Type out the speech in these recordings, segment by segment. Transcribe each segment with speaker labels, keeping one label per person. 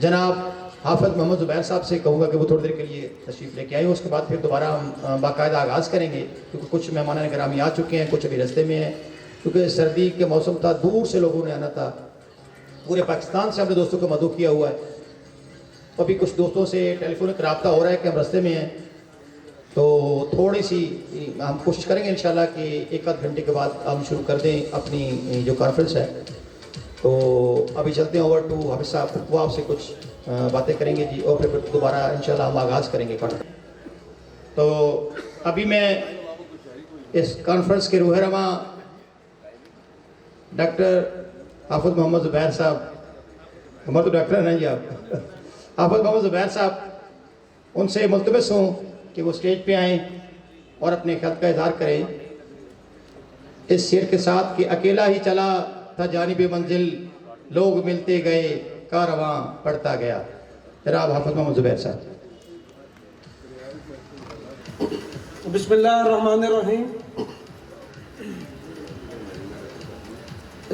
Speaker 1: जनाब हाफिज़ मोहम्मद ज़ुबैर साहब से कहूँगा कि वो थोड़ी देर के लिए तशरीफ़ लेके आए, उसके बाद फिर दोबारा हम बाकायदा आगाज़ करेंगे, क्योंकि कुछ मेहमान गिरामी आ चुके हैं, कुछ अभी रास्ते में हैं, क्योंकि सर्दी के मौसम था, दूर से लोगों ने आना था। पूरे पाकिस्तान से हमने दोस्तों को मदऊ किया हुआ है। तो अभी कुछ दोस्तों से टेलीफोनिक रब्ता हो रहा है कि हम रास्ते में हैं, तो थोड़ी सी हम कोशिश करेंगे इंशाल्लाह कि एक आध घंटे के बाद हम शुरू कर दें अपनी जो कॉन्फ्रेंस है। तो अभी चलते हैं ओवर टू हाफिज़ साहब, वो आपसे कुछ बातें करेंगे जी, और फिर दोबारा इंशाल्लाह हम आगाज़ करेंगे कॉन्फ्रेंस। तो अभी मैं इस कॉन्फ्रेंस के रूहरमा डॉक्टर हाफिज़ मोहम्मद ज़ुबैर साहब, हमारे तो डॉक्टर हैं जी आप, हाफिज़ मोहम्मद ज़ुबैर साहब, उनसे मुल्तमस हूँ कि वो स्टेज पे आएँ और अपने ख्याल का इज़हार करें इस शेर के साथ कि अकेला ही चला था जानिबे मंजिल, लोग मिलते गए कारवां पड़ता गया। जनाब हाफिज़ मोहम्मद ज़ुबैर साहब।
Speaker 2: बिस्मिल्लाहिर्रहमानिर्रहीम।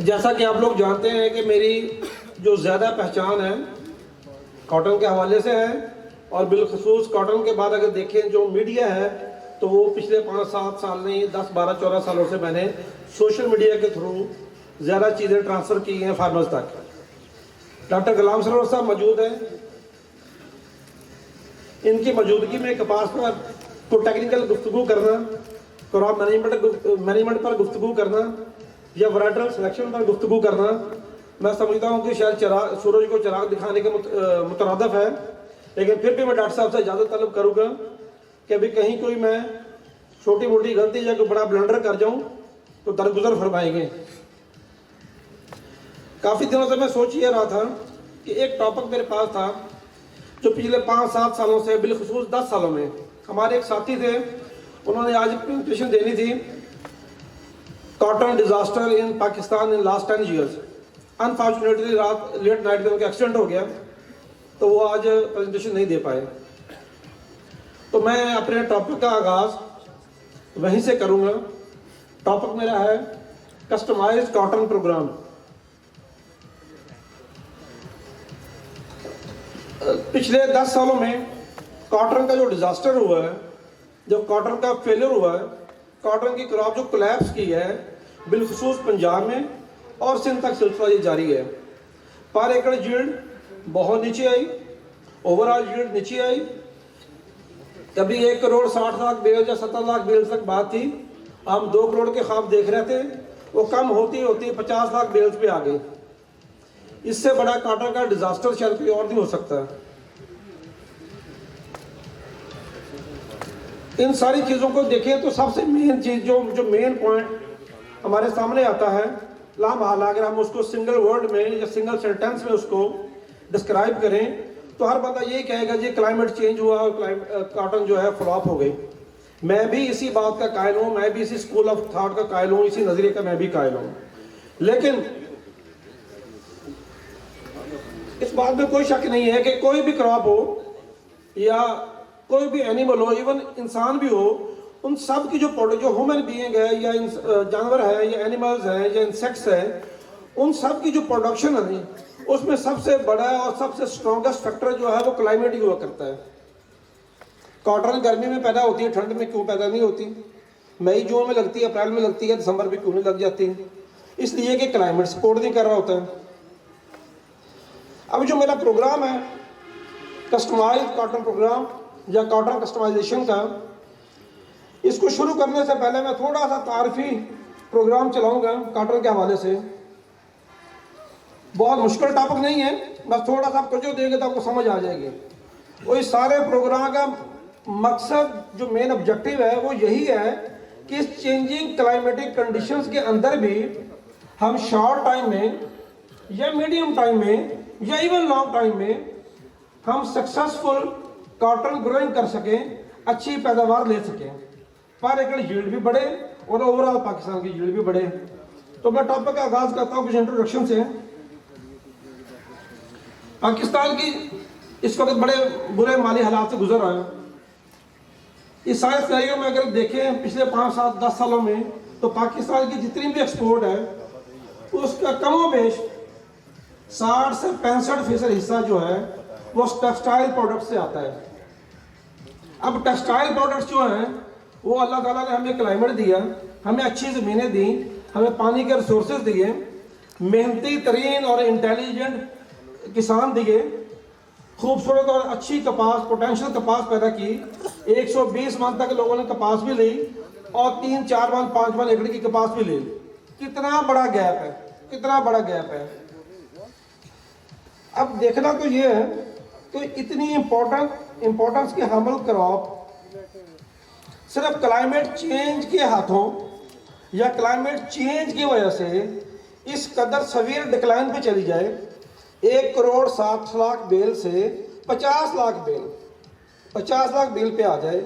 Speaker 2: जैसा कि आप लोग जानते हैं कि मेरी जो ज़्यादा पहचान है कॉटन के हवाले से है, और बिलखसूस कॉटन के बाद अगर देखें जो मीडिया है तो वो पिछले 5-7 साल नहीं 10-12-14 सालों से मैंने सोशल मीडिया के थ्रू ज़्यादा चीज़ें ट्रांसफ़र की हैं फार्मर्स तक। डॉक्टर गुलाम सरवर साहब मौजूद हैं, इनकी मौजूदगी में कपास पर को टेक्निकल गुफ्तगू करना, क्रॉप मैनेजमेंट पर गुफ्तगू करना या वैराइटल सिलेक्शन पर गुफ्तगू करना, मैं समझता हूँ कि शायद सूरज को चिराग दिखाने के मुतरादफ है। लेकिन फिर भी मैं डॉक्टर साहब से इजाज़त तलब करूँगा कि अभी कहीं कोई मैं छोटी मोटी गलती या कोई बड़ा ब्लंडर कर जाऊँ तो दरगुजर फरमाएंगे। काफ़ी दिनों से मैं सोच ये रहा था कि एक टॉपिक मेरे पास था जो पिछले 5-7 सालों से, बिलखसूस 10 सालों में, हमारे एक साथी थे, उन्होंने आज प्रेजेंटेशन देनी थी, cotton disaster in Pakistan in last 10 years. Unfortunately रात लेट नाइट में उनका एक्सीडेंट हो गया, तो वो आज प्रेजेंटेशन नहीं दे पाए। तो मैं अपने टॉपिक का आगाज़ वहीं से करूँगा। टॉपिक मेरा है कस्टमाइज्ड कॉटन प्रोग्राम। पिछले 10 सालों में कॉटन का जो डिज़ास्टर हुआ है, जो कॉटन का फेलियर हुआ है, कॉटन की क्रॉप जो कोलैप्स की है, बिलखसूस पंजाब में और सिंध तक सिलसिला ये जारी है। पर एकड़ यील्ड बहुत नीचे आई, ओवरऑल यील्ड नीचे आई। कभी 1 करोड़ 60 लाख बेल या 70 लाख बेल तक बात थी, हम 2 करोड़ के ख्वाब देख रहे थे, वो कम होती होती 50 लाख बेल्स पे आ गई। इससे बड़ा कॉटन का डिजास्टर शायद कोई और नहीं हो सकता। इन सारी चीज़ों को देखें तो सबसे मेन चीज़ जो मेन पॉइंट हमारे सामने आता है, लामहला अगर हम उसको सिंगल वर्ड में या सिंगल सेंटेंस में उसको डिस्क्राइब करें तो हर बंदा ये कहेगा जी क्लाइमेट चेंज हुआ और कॉटन जो है फ्लॉप हो गई। मैं भी इसी बात का कायल हूँ, मैं भी इसी स्कूल ऑफ थॉट का कायल हूँ, इसी नज़रिए का मैं भी कायल हूँ। लेकिन इस बात में कोई शक नहीं है कि कोई भी क्रॉप हो या कोई भी एनिमल हो, इवन इंसान भी हो, उन सब की जो ह्यूमन बीइंग है या जानवर है या एनिमल्स हैं या इंसेक्ट्स हैं, उन सब की जो प्रोडक्शन है उसमें सबसे बड़ा और सबसे स्ट्रॉन्गेस्ट फैक्टर जो है वो क्लाइमेट ही हुआ करता है। कॉटन गर्मी में पैदा होती है, ठंड में क्यों पैदा नहीं होती? मई जून में लगती है, अप्रैल में लगती है, दिसंबर में क्यों नहीं लग जाती? इसलिए कि क्लाइमेट सपोर्ट नहीं कर रहा होता है। अब जो मेरा प्रोग्राम है कस्टमाइज्ड कॉटन प्रोग्राम या कॉटन कस्टमाइजेशन का, इसको शुरू करने से पहले मैं थोड़ा सा तारीफी प्रोग्राम चलाऊंगा कॉटन के हवाले से। बहुत मुश्किल टॉपिक नहीं है, बस थोड़ा सा आपको जो देंगे तो आपको समझ आ जाएगी। और इस सारे प्रोग्राम का मकसद जो मेन ऑब्जेक्टिव है वो यही है कि इस चेंजिंग क्लाइमेटिक कंडीशंस के अंदर भी हम शॉर्ट टाइम में या मीडियम टाइम में या इवन लॉन्ग टाइम में हम सक्सेसफुल कॉटन ग्रोइंग कर सकें, अच्छी पैदावार ले सकें, पर एकड़ यील्ड भी बढ़े और ओवरऑल पाकिस्तान की यील्ड भी बढ़े। तो मैं टॉपिक का आगाज करता हूँ कुछ इंट्रोडक्शन से। पाकिस्तान की इस वक्त बड़े बुरे माली हालात से गुजर रहा है। इस सारे सिनेरियो में अगर देखें पिछले 5-7-10 सालों में, तो पाकिस्तान की जितनी भी एक्सपोर्ट है उसका कमोबेश 60 से 65% हिस्सा जो है वो टेक्सटाइल प्रोडक्ट से आता है। अब टेक्सटाइल प्रोडक्ट्स जो हैं वो अल्लाह ताला ने हमें क्लाइमेट दिया, हमें अच्छी ज़मीनें दी, हमें पानी के रिसोर्सेज दिए, मेहनती तरीन और इंटेलिजेंट किसान दिए, खूबसूरत और अच्छी कपास, पोटेंशियल कपास पैदा की। 120 मन तक लोगों ने कपास भी ली और 3-4 मन 5 मन एकड़ की कपास भी ली। कितना बड़ा गैप है, कितना बड़ा गैप है। अब देखना तो ये है कि इतनी इंपॉर्टेंस के हामिल क्रॉप सिर्फ क्लाइमेट चेंज के हाथों या क्लाइमेट चेंज की वजह से इस कदर सवीर डिक्लाइन पे चली जाए, 1,60,00,000 बेल से 50 लाख बेल पे आ जाए,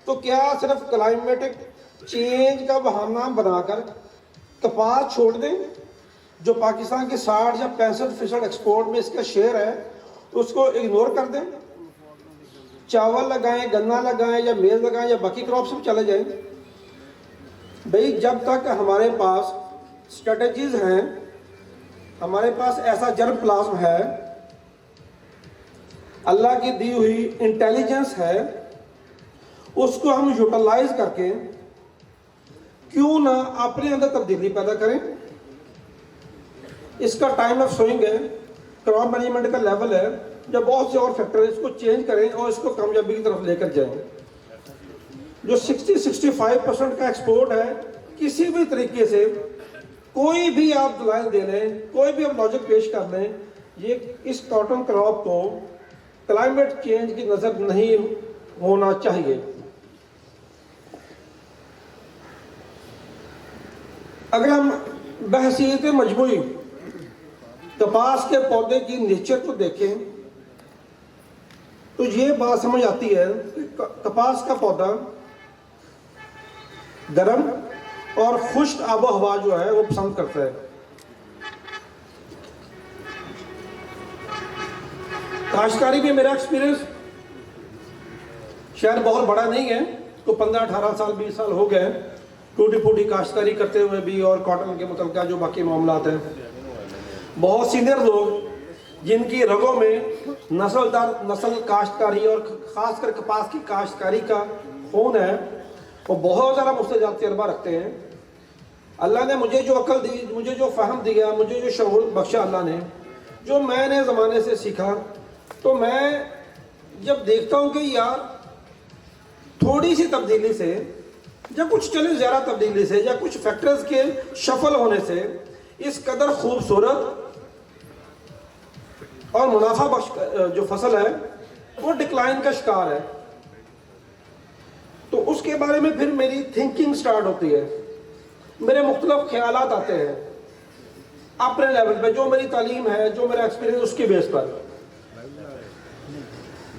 Speaker 2: तो क्या सिर्फ क्लाइमेटिक चेंज का बहाना बनाकर कपास छोड़ दें, जो पाकिस्तान के 60 या 65% एक्सपोर्ट में इसका शेयर है, उसको इग्नोर कर दें, चावल लगाएं, गन्ना लगाएं या मेज लगाएं या बाकी क्रॉप्स में चले जाएं? भाई जब तक हमारे पास स्ट्रेटजीज हैं, हमारे पास ऐसा जर्म प्लाज्म है, अल्लाह की दी हुई इंटेलिजेंस है, उसको हम यूटिलाइज करके क्यों ना अपने अंदर तब्दीली पैदा करें। इसका टाइम ऑफ सोइंग है, क्रॉप मैनेजमेंट का लेवल है, जब बहुत से और फैक्टर इसको चेंज करें और इसको कामयाबी की तरफ लेकर जाएं। जो 60-65% का एक्सपोर्ट है, किसी भी तरीके से कोई भी आप दलाल दे लें, कोई भी आप लॉजिक पेश कर लें, ये इस कॉटन क्रॉप को क्लाइमेट चेंज की नजर नहीं होना चाहिए। अगर हम बहसीयत मजमूई कपास के पौधे की नेचर को देखें तो ये बात समझ आती है कि कपास का पौधा गर्म और खुश्क आबो हवा जो है वो पसंद करता है। काश्तकारी में मेरा एक्सपीरियंस शायद बहुत बड़ा नहीं है, तो 15-18 साल 20 साल हो गए टूटी फूटी काश्तकारी करते हुए भी, और कॉटन के मुतल्लिक़ जो बाकी मामलात हैं। बहुत सीनियर लोग जिनकी रगों में नस्ल काश्तकारी और ख़ासकर कपास की काश्तकारी का खून है, वो बहुत ज़्यादा मुझसे ज़्यादा तजर्बा रखते हैं। अल्लाह ने मुझे जो अक्ल दी, मुझे जो फ़हम दिया, मुझे जो शऊर बख्शा अल्लाह ने, जो मैंने ज़माने से सीखा, तो मैं जब देखता हूँ कि यार थोड़ी सी तब्दीली से या कुछ चले ज़्यादा तब्दीली से या कुछ फैक्टर्स के शफल होने से इस कदर खूबसूरत और मुनाफा बख्श जो फसल है वो डिक्लाइन का शिकार है, तो उसके बारे में फिर मेरी थिंकिंग स्टार्ट होती है, मेरे मुख्तलिफ ख्यालात आते हैं अपने लेवल पे, जो मेरी तालीम है, जो मेरा एक्सपीरियंस, उसके बेस पर।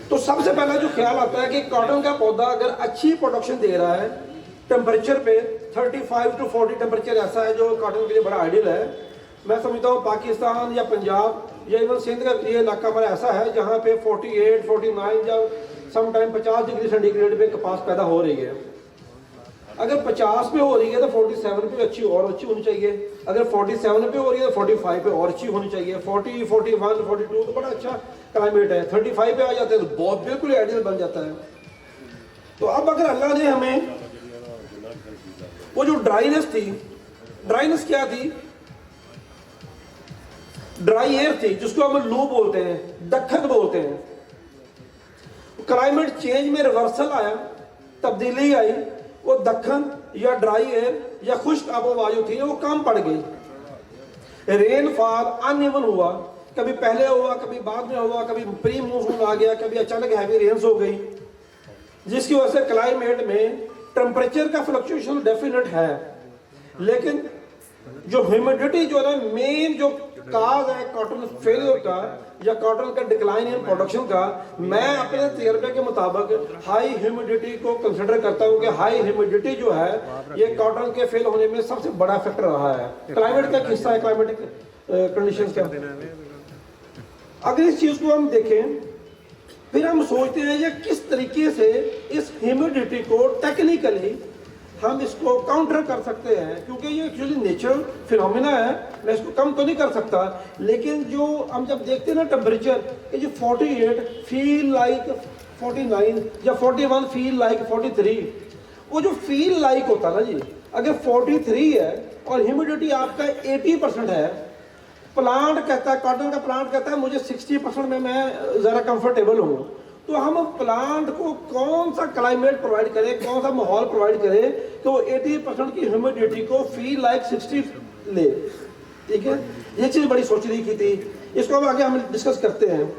Speaker 2: तो सबसे पहला जो ख्याल आता है कि कॉटन का पौधा अगर अच्छी प्रोडक्शन दे रहा है, टेम्परेचर पे 35 to 40 टेम्परेचर ऐसा है जो कॉटन के लिए बड़ा आइडियल है। मैं समझता हूँ पाकिस्तान या पंजाब या इवन सिंध का ये इलाका हमारा ऐसा है जहाँ पे 48, 49 या समटाइम 50 डिग्री सेंटीग्रेड पे कपास पैदा हो रही है। अगर 50 पे हो रही है तो 47 पे अच्छी और अच्छी होनी चाहिए, अगर 47 पे हो रही है तो 45 पे और अच्छी होनी चाहिए, 40, 41, 42 तो बड़ा अच्छा क्लाइमेट है, 35 पे आ जाते हैं तो बहुत बिल्कुल आइडियल बन जाता है। तो अब अगर अल्लाह ने हमें वो जो ड्राइनेस थी, ड्राइनेस क्या थी? ड्राई एयर थी, जिसको हम लू बोलते हैं, दक्खन बोलते हैं। क्लाइमेट चेंज में रिवर्सल आया, तब्दीली आई, वो दक्खन या ड्राई एयर या खुश्क आबोवायु थी वो कम पड़ गई, रेनफॉल अनइवन हुआ, कभी पहले हुआ, कभी बाद में हुआ, कभी प्री मानसून आ गया, कभी अचानक हैवी रेन्स हो गई, जिसकी वजह से क्लाइमेट में टेम्परेचर का फ्लक्चुएशन डेफिनेट है। लेकिन जो ह्यूमिडिटी जो है मेन जो काज है कॉटन फेलियर का या कॉटन का डिक्लाइन इन प्रोडक्शन का, मैं अपने तजर्बे के मुताबिक हाई ह्यूमिडिटी को कंसिडर करता हूँ कि हाई ह्यूमिडिटी जो है ये कॉटन के फेल होने में सबसे बड़ा फैक्टर रहा है। क्लाइमेट का हिस्सा है, क्लाइमेटिक कंडीशन का। अगर इस चीज को हम देखें फिर हम सोचते हैं ये किस तरीके से इस ह्यूमिडिटी को टेक्निकली हम इसको काउंटर कर सकते हैं, क्योंकि ये एक्चुअली नेचुरल फिनोमिना है, मैं इसको कम तो नहीं कर सकता। लेकिन जो हम जब देखते हैं ना टेम्परेचर कि जो 48 फील लाइक 49 या 41 फील लाइक 43, वो जो फील लाइक होता है ना जी, अगर 43 है और ह्यूमिडिटी आपका 80% है, प्लांट कहता है, कॉटन का प्लांट कहता है मुझे 60% में मैं ज़रा कंफर्टेबल हूँ, तो हम प्लांट को कौन सा क्लाइमेट प्रोवाइड करें, कौन सा माहौल प्रोवाइड करें तो 80% की ह्यूमिडिटी को फील लाइक 60 ले। ठीक है, ये चीज़ बड़ी सोच रही की थी, इसको अब आगे हम डिस्कस करते हैं।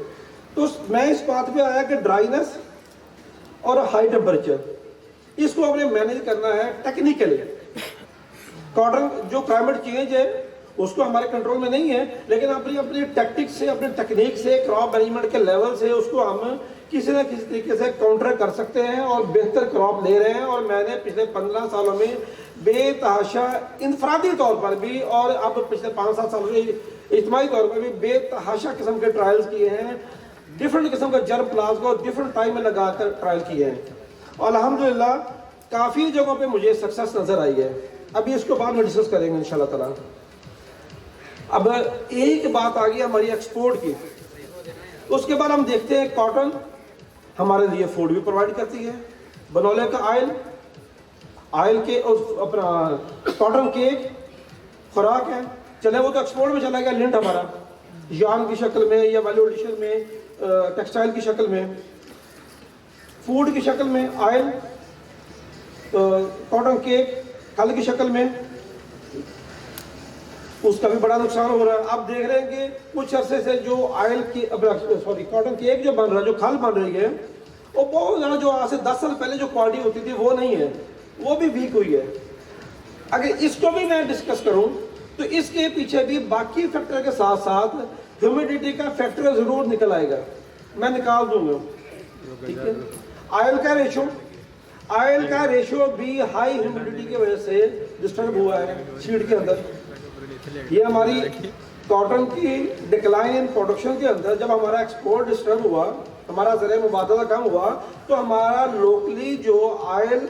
Speaker 2: तो मैं इस बात पे आया कि ड्राइनेस और हाई टेम्परेचर, इसको हमने मैनेज करना है टेक्निकली। कॉटन जो क्लाइमेट चेंज है उसको हमारे कंट्रोल में नहीं है, लेकिन अपनी अपनी टैक्टिक्स से, अपनी टेक्निक से, क्रॉप मैनेजमेंट के लेवल से उसको हम किसी न किसी तरीके से काउंटर कर सकते हैं और बेहतर क्रॉप ले रहे हैं। और मैंने पिछले 15 सालों में बेतहाशा इनफरादी तौर पर भी और अब पिछले 5-7 सालों में इज्तिमाई तौर पर भी बेतहाशा किस्म के ट्रायल्स किए हैं, डिफरेंट किस्म के जर्म प्लास को डिफरेंट टाइम में लगाकर ट्रायल किए हैं और अल्हम्दुलिल्लाह काफ़ी जगहों पे मुझे सक्सेस नज़र आई है। अभी इसको बाद में डिस्कस करेंगे इंशाल्लाह ताला। अब एक बात आ गई हमारी एक्सपोर्ट की, उसके बाद हम देखते हैं कॉटन हमारे लिए फूड भी प्रोवाइड करती है। बनोले का आयल के अपना कॉटन केक खुराक है, चले वो तो एक्सपोर्ट में चला गया। लिंट हमारा यार्न की शक्ल में या वैल्यू एडिशन में, टेक्सटाइल की शक्ल में, फूड की शक्ल में आयल, कॉटन केक खल की शक्ल में, उसका भी बड़ा नुकसान हो रहा है। आप देख रहे हैं कि कुछ अरसे से जो ऑयल की कॉटन केक जो बन रहा है, जो खल बन रही है, वो बहुत ज़्यादा जो आज से 10 साल पहले जो क्वालिटी होती थी वो नहीं है, वो भी वीक हुई है। अगर इसको भी मैं डिस्कस करूं तो इसके पीछे भी बाकी फैक्टर के साथ साथ ह्यूमिडिटी का फैक्टर ज़रूर निकल आएगा, मैं निकाल दूंगा। ठीक है, ऑयल का रेशो भी हाई ह्यूमिडिटी की वजह से डिस्टर्ब हुआ है सीड के अंदर। ये हमारी कॉटन की डिक्लाइन इन प्रोडक्शन के अंदर जब हमारा एक्सपोर्ट डिस्टर्ब हुआ, हमारा ज़रिए मुबादला कम हुआ, तो हमारा लोकली जो ऑयल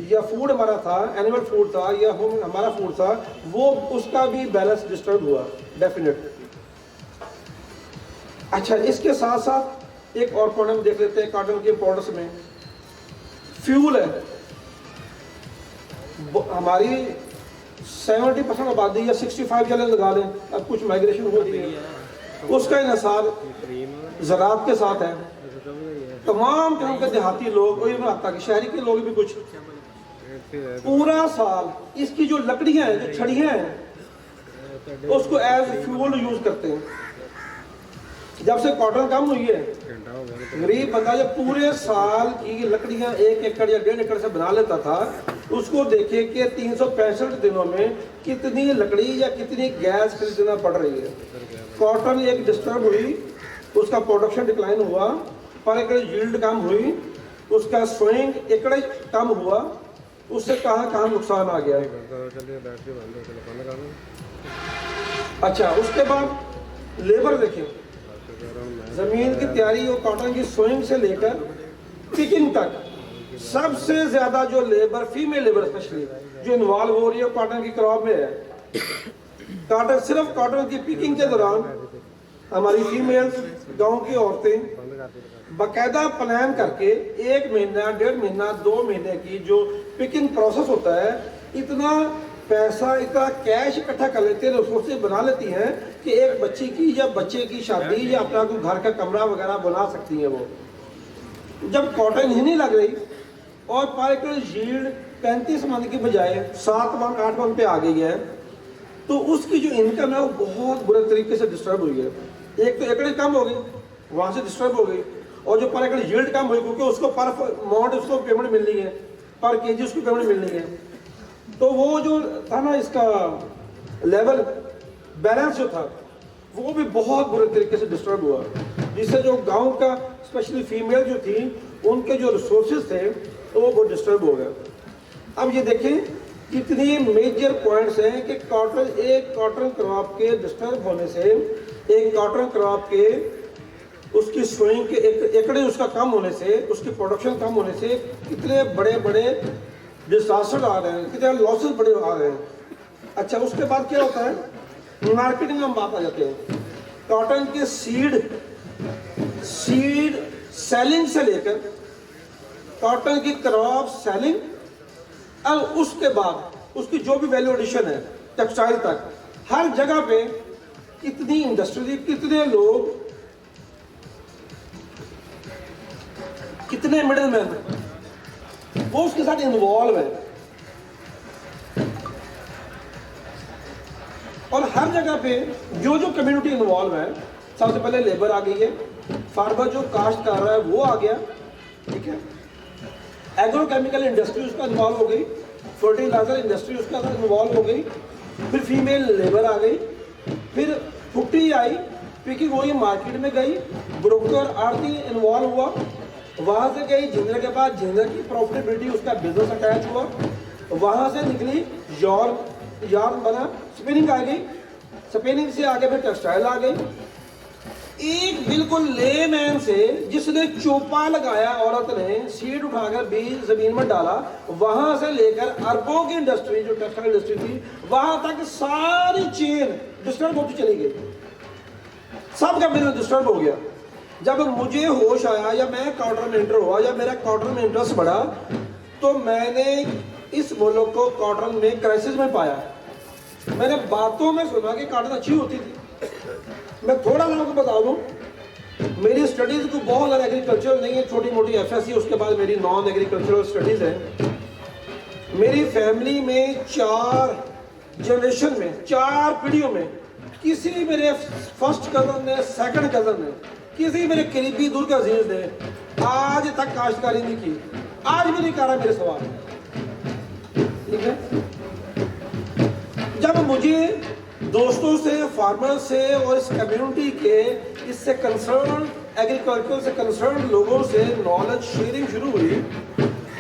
Speaker 2: या फूड हमारा था, एनिमल फूड था या हमारा फूड था, वो उसका भी बैलेंस डिस्टर्ब हुआ डेफिनेट। अच्छा, इसके साथ साथ एक और पॉइंट हम देख लेते हैं कॉटन के प्रोडक्ट्स में। फ्यूल है, हमारी 70% आबादी या 65 चले लगा लें, अब कुछ माइग्रेशन हो रही है, उसका इन्हिसार ज़राअत के साथ है। तमाम किस्म के देहाती लोग और हत्ता कि शहरी के लोग भी कुछ पूरा साल इसकी जो लकड़ियाँ हैं, जो छड़ियाँ हैं, उसको एज फ्यूल यूज़ करते हैं। जब से कॉटन कम हुई है, गरीब बंदा जब पूरे साल की लकड़ियाँ 1 एकड़ या 1.5 एकड़ से बना लेता था, उसको देखे कि 365 दिनों में कितनी लकड़ी या कितनी गैस खरीदना पड़ रही है। कॉटन एक डिस्टर्ब हुई, उसका प्रोडक्शन डिक्लाइन हुआ, पर एकड़ यील्ड कम हुई, उसका स्विंग एकड़ कम हुआ, उससे कहाँ नुकसान आ गया। अच्छा, उसके बाद लेबर देखें, ज़मीन की तैयारी और कॉटन की सोइंग से लेकर पिकिंग तक सबसे ज़्यादा जो लेबर, फीमेल लेबर स्पेशली जो इन्वॉल्व हो रही है कॉटन की क्रॉप में है। कॉटन, सिर्फ कॉटन की पिकिंग के दौरान हमारी फीमेल्स, गांव की औरतें बाकायदा प्लान करके 1 महीना, 1.5 महीना, 2 महीने की जो पिकिंग प्रोसेस होता है, इतना पैसा, इतना कैश इकट्ठा कर लेते हैं, रिसोर्सेज बना लेती हैं कि एक बच्ची की या बच्चे की शादी या अपना कोई घर का कमरा वगैरह बना सकती हैं। वो जब कॉटन ही नहीं लग रही और पर एकड़ यील्ड 35 मन की बजाय 7 मन 8 मन पे आ गई है, तो उसकी जो इनकम है वो बहुत बुरे तरीके से डिस्टर्ब हुई है। एक तो एकड़ कम हो गई, वहाँ से डिस्टर्ब हो गई, और जो पर एकड़ यील्ड कम हुई क्योंकि उसको पर अमाउंट उसको पेमेंट मिल रही है, पर केजी उसको पेमेंट मिल रही है, तो वो जो था ना इसका लेवल बैलेंस जो था वो भी बहुत बुरे तरीके से डिस्टर्ब हुआ, जिससे जो गांव का स्पेशली फीमेल जो थी उनके जो रिसोर्सेज थे तो वो बहुत डिस्टर्ब हो गए। अब ये देखें कितनी मेजर पॉइंट्स हैं कि एक कॉटन क्रॉप के डिस्टर्ब होने से, एक कॉटन क्रॉप के उसकी सोइंग के एक एकड़ उसका कम होने से, उसकी प्रोडक्शन कम होने से कितने बड़े बड़े डिजास्टर आ रहे हैं, कितने लॉसेस बड़े आ रहे हैं। अच्छा, उसके बाद क्या होता है, मार्केटिंग में हम बात आ जाते हैं। कॉटन के सीड सेलिंग से लेकर कॉटन की क्रॉप सेलिंग और उसके बाद उसकी जो भी वैल्यू एडिशन है टेक्सटाइल तक, हर जगह पे कितनी इंडस्ट्री, कितने लोग, कितने मिडिल मैन वो उसके साथ इन्वॉल्व है। और हर जगह पे जो जो कम्युनिटी इन्वॉल्व है, सबसे पहले लेबर आ गई है, फार्मर जो काश्त कर रहा है वो आ गया, ठीक है, एग्रोकेमिकल इंडस्ट्री उसका इन्वॉल्व हो गई, फर्टिलाइजर इंडस्ट्री उसका इन्वॉल्व हो गई, फिर फीमेल लेबर आ गई, फिर फुट्टी आई, पिकिंग हुई, मार्केट में गई, ब्रोकर आरती इन्वॉल्व हुआ, वहाँ से गई जिंदर के बाद जिंदर की प्रॉफिटेबिलिटी, उसका बिजनेस अटैच हुआ, वहाँ से निकली यार्न बना, स्पिनिंग आ गई, स्पिनिंग से आगे फिर टेक्सटाइल आ गई। एक बिल्कुल लेमैन से जिसने चोपा लगाया, औरत ने सीड उठाकर बीज जमीन में डाला, वहां से लेकर अरबों की इंडस्ट्री जो टेक्सटाइल इंडस्ट्री थी वहां तक सारी चेन डिस्टर्ब होती चली गई, सबका बिजनेस डिस्टर्ब हो गया। जब मुझे होश आया या मैं कॉटन में इंटर हुआ या मेरा कॉटन में इंटरेस्ट बढ़ा, तो मैंने इस मुल्क को कॉटन में क्राइसिस में पाया। मैंने बातों में सुना कि कॉटन अच्छी होती थी। मैं थोड़ा सा आपको बता दूं, मेरी स्टडीज को बहुत ज़्यादा एग्रीकल्चर नहीं है, छोटी मोटी एफएससी, उसके बाद मेरी नॉन एग्रीकल्चरल स्टडीज है। मेरी फैमिली में 4 जनरेशन में, 4 पीढ़ियों में किसी मेरे फर्स्ट कजन ने, सेकंड कजन ने, किसी मेरे करीबी दूर के अजीज ने आज तक काश्तकारी नहीं की, आज भी नहीं कर रहा मेरे सवाल, ठीक है। जब मुझे दोस्तों से, फार्मर से और इस कम्युनिटी के, इससे कंसर्न एग्रीकल्चर से कंसर्न लोगों से नॉलेज शेयरिंग शुरू हुई,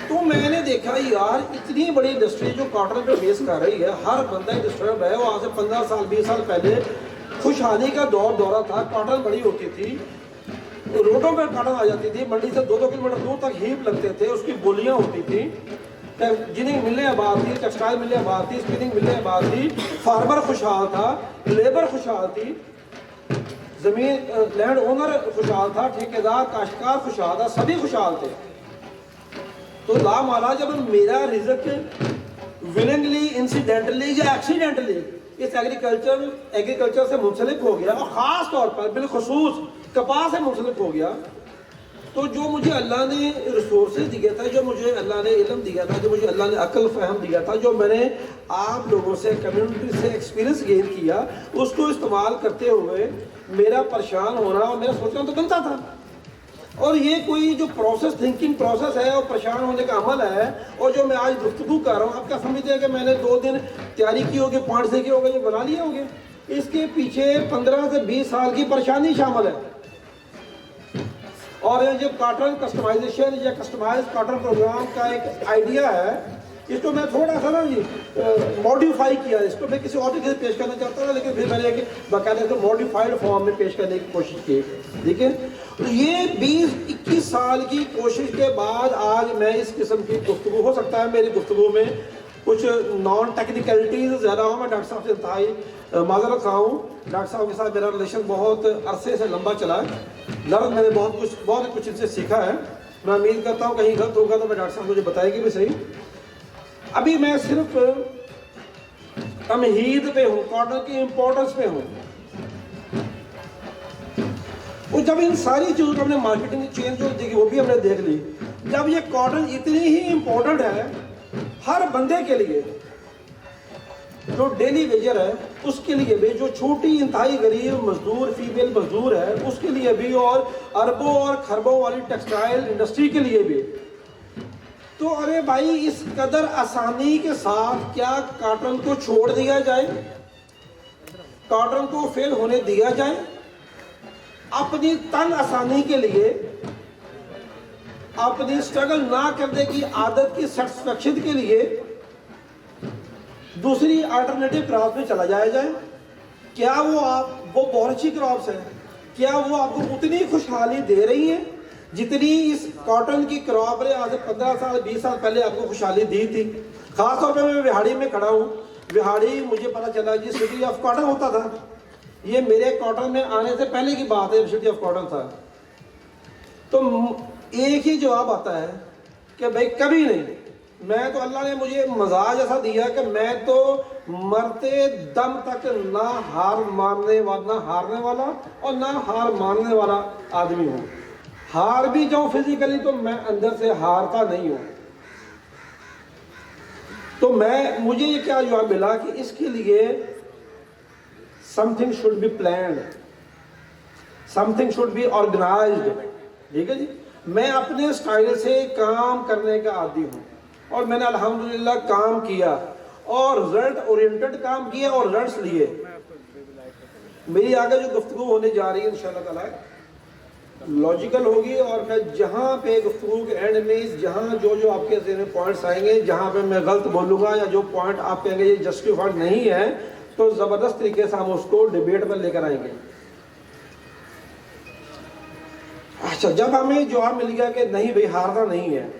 Speaker 2: तो मैंने देखा यार इतनी बड़ी इंडस्ट्री जो कॉटन पे बेस कर रही है, हर बंदा डिस्टर्ब है। वो आज से 15 साल 20 साल पहले खुशहाली का दौरा था, कॉटन बड़ी होती थी, रोडों पर कॉटन आ जाती थी, मंडी से 2-2 किलोमीटर दूर तक हीप लगते थे, उसकी बोलियां होती थी, जिनिंग मिलने आबाद थी, टेक्सटाइल मिलने आबाद थी, स्पिनिंग मिलने आबाद थी, फार्मर खुशहाल था, लेबर खुशहाल थी, जमीन लैंड ओनर खुशहाल था, ठेकेदार काश्तकार खुशहाल था, सभी खुशहाल थे। तो लामाला जब मेरा रिजल्ट विलिंगली, इंसिडेंटली या एक्सीडेंटली इस एग्रीकल्चर से मुंसलिक हो गया, और ख़ास तौर पर बिलखुसूस कपास से मुंसलिक हो गया, तो जो मुझे अल्लाह ने रिसोर्सेज दिया था, जो मुझे अल्लाह ने इल्म दिया था, जो मुझे अल्लाह ने अक्ल फहम दिया था, जो मैंने आप लोगों से, कम्युनिटी से एक्सपीरियंस गेन किया, उसको इस्तेमाल करते हुए मेरा परेशान होना और मेरा सोचना तो बनता था। और ये कोई जो प्रोसेस, थिंकिंग प्रोसेस है और परेशान होने का अमल है, और जो मैं आज गुफ्तगू कर रहा हूँ, आप क्या समझते हैं कि मैंने 2 दिन तैयारी की होगी, 5 सीखे होंगे, जो बना लिए होंगे? इसके पीछे 15 से 20 साल की परेशानी शामिल है। और ये जो कॉटन कस्टमाइजेशन या कस्टमाइज कॉटन प्रोग्राम का एक आइडिया है, इसको मैं थोड़ा सा ना जी मॉडिफाई किया, इसको मैं किसी और के पेश करना चाहता था, लेकिन फिर मैंने एक बाकायदा मॉडिफाइड फॉर्म में पेश करने की कोशिश की, ठीक है। तो ये 20-21 साल की कोशिश के बाद आज मैं इस किस्म की गुफ्तगू, हो सकता है मेरी गुफ्तगू में कुछ नॉन टेक्निकलिटीज ज़्यादा हो, मैं डॉक्टर साहब से इंतहाई माजरत खा हूँ। डॉक्टर साहब के साथ मेरा रिलेशन बहुत अरसे से लंबा चला है, दर्द मैंने बहुत कुछ इनसे सीखा है। मैं उम्मीद करता हूँ कहीं गलत होगा तो मैं डॉक्टर साहब मुझे बताएगी भी सही। अभी मैं सिर्फ तमहीद पे हूँ, कॉटन की इम्पोर्टेंस पे हूँ। और जब इन सारी चीज़ों को हमने मार्केटिंग चेंज जो देखी वो भी हमने देख ली, जब ये कॉटन इतनी ही इम्पोर्टेंट है हर बंदे के लिए, जो डेली वेजर है उसके लिए भी, जो छोटी इंतहाई गरीब मजदूर, फीमेल मजदूर है उसके लिए भी, और अरबों और खरबों वाली टेक्सटाइल इंडस्ट्री के लिए भी। तो अरे भाई, इस कदर आसानी के साथ क्या कॉटन को छोड़ दिया जाए? कॉटन को फेल होने दिया जाए? अपनी तन आसानी के लिए, अपनी स्ट्रगल ना करने की आदत की सेटिस्फेक्शन के लिए दूसरी अल्टरनेटिव क्रॉप में चला जाए? क्या वो बहुत अच्छी क्रॉप्स है? क्या वो आपको उतनी खुशहाली दे रही है जितनी इस कॉटन की क्रॉप ने आज 15 साल 20 साल पहले आपको खुशहाली दी थी। खास तौर पे मैं बिहाड़ी में खड़ा हूँ, बिहाड़ी मुझे पता चला जी सिटी ऑफ कॉटन होता था। ये मेरे कॉटन में आने से पहले की बात है, सिटी ऑफ कॉटन था। तो एक ही जवाब आता है कि भाई कभी नहीं, मैं तो अल्लाह ने मुझे मजाज ऐसा दिया कि मैं तो मरते दम तक ना हार मानने वाला और ना हार मानने वाला आदमी हूँ। हार भी जाऊँ फिजिकली तो मैं अंदर से हारता नहीं हूँ। तो मुझे ये क्या जवाब मिला कि इसके लिए something should be planned, something should be organised. ठीक है जी, मैं अपने स्टाइल से काम करने का आदी हूँ और मैंने अल्हम्दुलिल्लाह काम किया और रिजल्ट ओरिएंटेड काम किया और रिजल्ट्स लिए। मेरी आगे जो गुफ्तगू होने जा रही है इंशाअल्लाह ताला लॉजिकल होगी और मैं जहाँ पे गुफ्तगू के एंड में जहाँ जो जो आपके ज़हन में पॉइंट्स आएंगे, जहाँ पे मैं गलत बोलूँगा या जो पॉइंट आप कहेंगे ये जस्टिफाइड नहीं है, तो ज़बरदस्त तरीके से हम उसको डिबेट में लेकर आएंगे। अच्छा, जब हमें जवाब मिल गया कि नहीं भाई हारना नहीं है,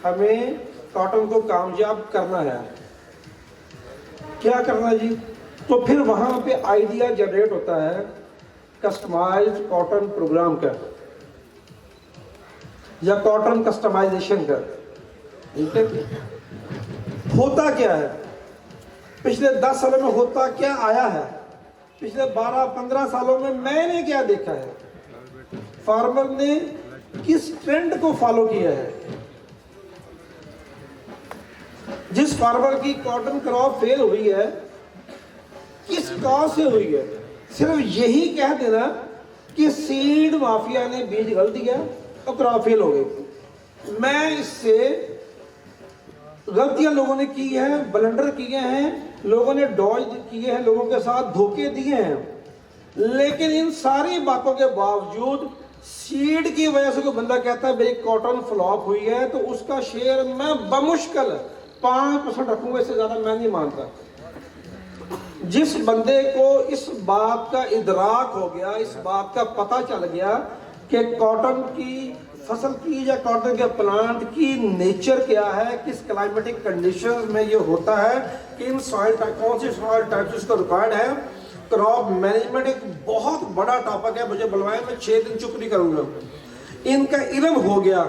Speaker 2: हमें कॉटन को कामयाब करना है, क्या करना है जी? तो फिर वहाँ पे आइडिया जनरेट होता है कस्टमाइज्ड कॉटन प्रोग्राम का या कॉटन कस्टमाइजेशन का। ठीक है, होता क्या है पिछले 10 सालों में, होता क्या आया है पिछले 12-15 सालों में, मैंने क्या देखा है, फार्मर ने किस ट्रेंड को फॉलो किया है। जिस फार्मर की कॉटन क्रॉप फेल हुई है, किस कॉज से हुई है? सिर्फ यही कह देना कि सीड माफिया ने बीज गल दिया और क्रॉप फेल हो गई। मैं इससे गलतियां लोगों ने की है, ब्लंडर किए हैं, लोगों ने डॉज किए हैं, लोगों के साथ धोखे दिए हैं, लेकिन इन सारी बातों के बावजूद सीड की वजह से कोई बंदा कहता है भाई कॉटन फ्लॉप हुई है, तो उसका शेयर मैं बमुश्किल 5% रखूंगा, इससे ज्यादा मैं नहीं मानता। जिस बंदे को इस बात का इदराक हो गया, इस बात का पता चल गया कि कॉटन की फसल की या कॉटन के प्लांट की नेचर क्या है, किस क्लाइमेटिक कंडीशन में ये होता है, किन सॉइल टाइप, कौन सी सॉइल टाइप इसका रिक्वायर्ड है। क्रॉप मैनेजमेंट एक बहुत बड़ा टॉपिक है, मुझे बुलवाया, मैं 6 दिन चुप नहीं करूंगा। इनका इल्म हो गया,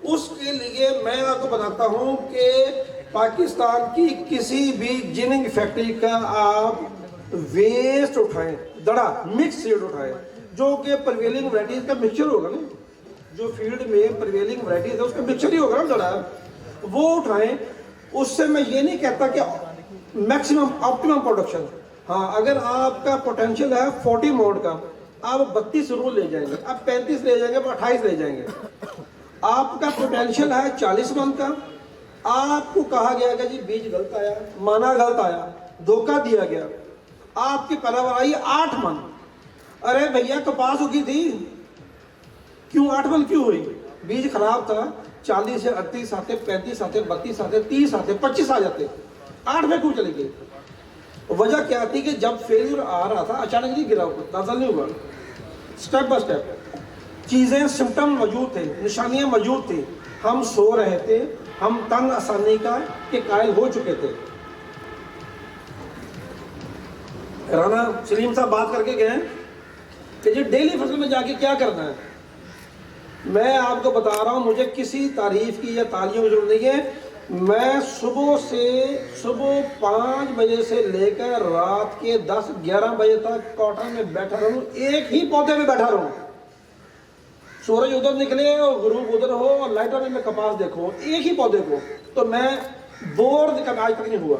Speaker 2: उसके लिए मैं आपको बताता हूं कि पाकिस्तान की किसी भी जिनिंग फैक्ट्री का आप वेस्ट उठाएं, दड़ा मिक्स सीड उठाएं, जो कि प्रिवेलिंग वैराइटीज का मिक्सचर होगा ना, जो फील्ड में प्रिवेलिंग वैराइटीज है उसका मिक्सचर ही होगा ना दड़ा, वो उठाएं। उससे मैं ये नहीं कहता कि मैक्सिमम ऑप्टिमम प्रोडक्शन, हाँ अगर आपका पोटेंशियल है 40 मोड का, आप 32 रूल ले जाएंगे, आप 35 ले जाएंगे, आप 28 ले जाएंगे। आपका पोटेंशियल है 40 मन का, आपको कहा गया कि जी बीज गलत आया, माना गलत आया, धोखा दिया गया, आपकी पैदावार आई 8 मन। अरे भैया कपास उगी थी, क्यों 8 मन क्यों हुई? बीज खराब था, 40 से 38 आते, 35 आते, 32 आते, 30 आते, 25 आ जाते, 8 में क्यों चले गए? वजह क्या थी कि जब फेलियर आ रहा था अचानक नहीं गिरा, नजर नहीं हुआ, स्टेप बाय स्टेप चीजें, सिम्टम मौजूद थे, निशानियां मौजूद थी, हम सो रहे थे, हम तंग आसानी का के कायल हो चुके थे। राना सलीम साहब बात करके गए कि जी डेली फसल में जाके क्या करना है। मैं आपको बता रहा हूं, मुझे किसी तारीफ की या तालियों की जरूरत नहीं है। मैं सुबह 5 बजे से लेकर रात के 10-11 बजे तक कॉटन में बैठा रहूं, एक ही पौधे में बैठा रहूं, सूरज उधर निकले और गुरूब उधर हो और लाइटर में कपास देखो, एक ही पौधे को, तो मैं बोर आज तक नहीं हुआ,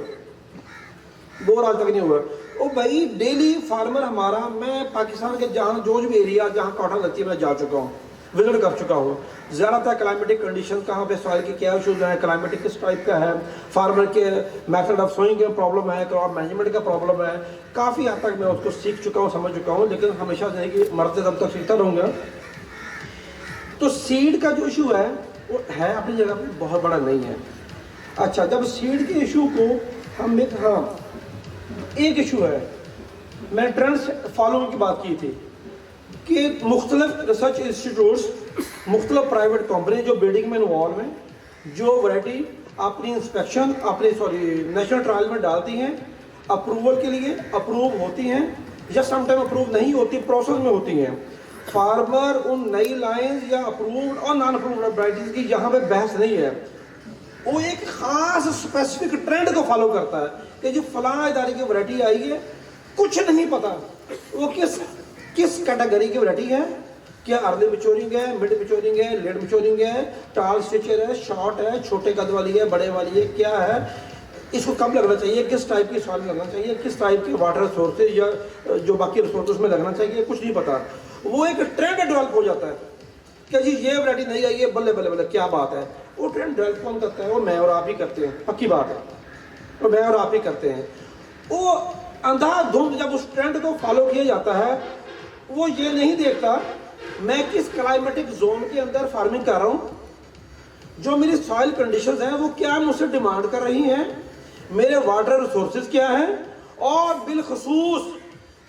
Speaker 2: बोर आज तक नहीं हुआ। ओ भाई डेली फार्मर हमारा, मैं पाकिस्तान के जहाँ जो भी एरिया जहाँ कॉटन लगती है मैं जा चुका हूँ, विजिट कर चुका हूँ। ज़्यादातर क्लाइमेटिक कंडीशन कहाँ पे सॉइल की क्या इशूज है, क्लाइमेटिक किस टाइप का है, फार्मर के मेथड ऑफ सोइंग का प्रॉब्लम है, क्रॉप मैनेजमेंट का प्रॉब्लम है, काफ़ी हद तक मैं उसको सीख चुका हूँ, समझ चुका हूँ, लेकिन हमेशा नहीं कि मरते दम तक सीखता रहूँगा। तो सीड का जो इशू है वो है अपनी जगह पे बहुत बड़ा नहीं है। अच्छा, जब सीड के इशू को हम एक इशू है, मैं ट्रेंड्स फॉलो की बात की थी कि मुख्तलिफ रिसर्च इंस्टीट्यूट्स, मुख्तलिफ प्राइवेट कंपनी जो ब्रीडिंग में इन्वॉल्व हैं, जो वैरायटी अपनी इंस्पेक्शन नेशनल ट्रायल में डालती हैं, अप्रूवल के लिए अप्रूव होती हैं या समटाइम अप्रूव नहीं होती, प्रोसेस में होती हैं। फार्मर उन नई लाइन्स या अप्रूव्ड और नॉन अप्रूव्ड वैरायटीज़ की यहाँ पे बहस नहीं है, वो एक ख़ास स्पेसिफिक ट्रेंड को फॉलो करता है कि जो फलां इदारे की वैरायटी आई है, कुछ नहीं पता वो किस कैटेगरी की वैरायटी है, क्या अर्ली मैच्योरिंग है, मिड मैच्योरिंग है, लेट मैच्योरिंग है, टाल स्ट्रक्चर है, शॉर्ट है, छोटे कद वाली है, बड़े वाली है, क्या है, इसको कब लगना चाहिए, किस टाइप की सॉइल लगना चाहिए, किस टाइप के वाटर रिसोर्सेज या जो बाकी रिसोर्सेज में लगना चाहिए, कुछ नहीं पता। वो एक ट्रेंड डेवलप हो जाता है कि जी ये वैरायटी नहीं आई है, बल्ले बल्ले बल्ले क्या बात है। वो ट्रेंड डेवलप कौन करता है? वो मैं और आप ही करते हैं, पक्की बात है, वो मैं और आप ही करते हैं। वो अंधाधुंध जब उस ट्रेंड को फॉलो किया जाता है, वो ये नहीं देखता मैं किस क्लाइमेटिक जोन के अंदर फार्मिंग कर रहा हूँ, जो मेरी सॉइल कंडीशंस हैं वो क्या मुझसे डिमांड कर रही हैं, मेरे वाटर रिसोर्सेज क्या हैं, और बिलखसूस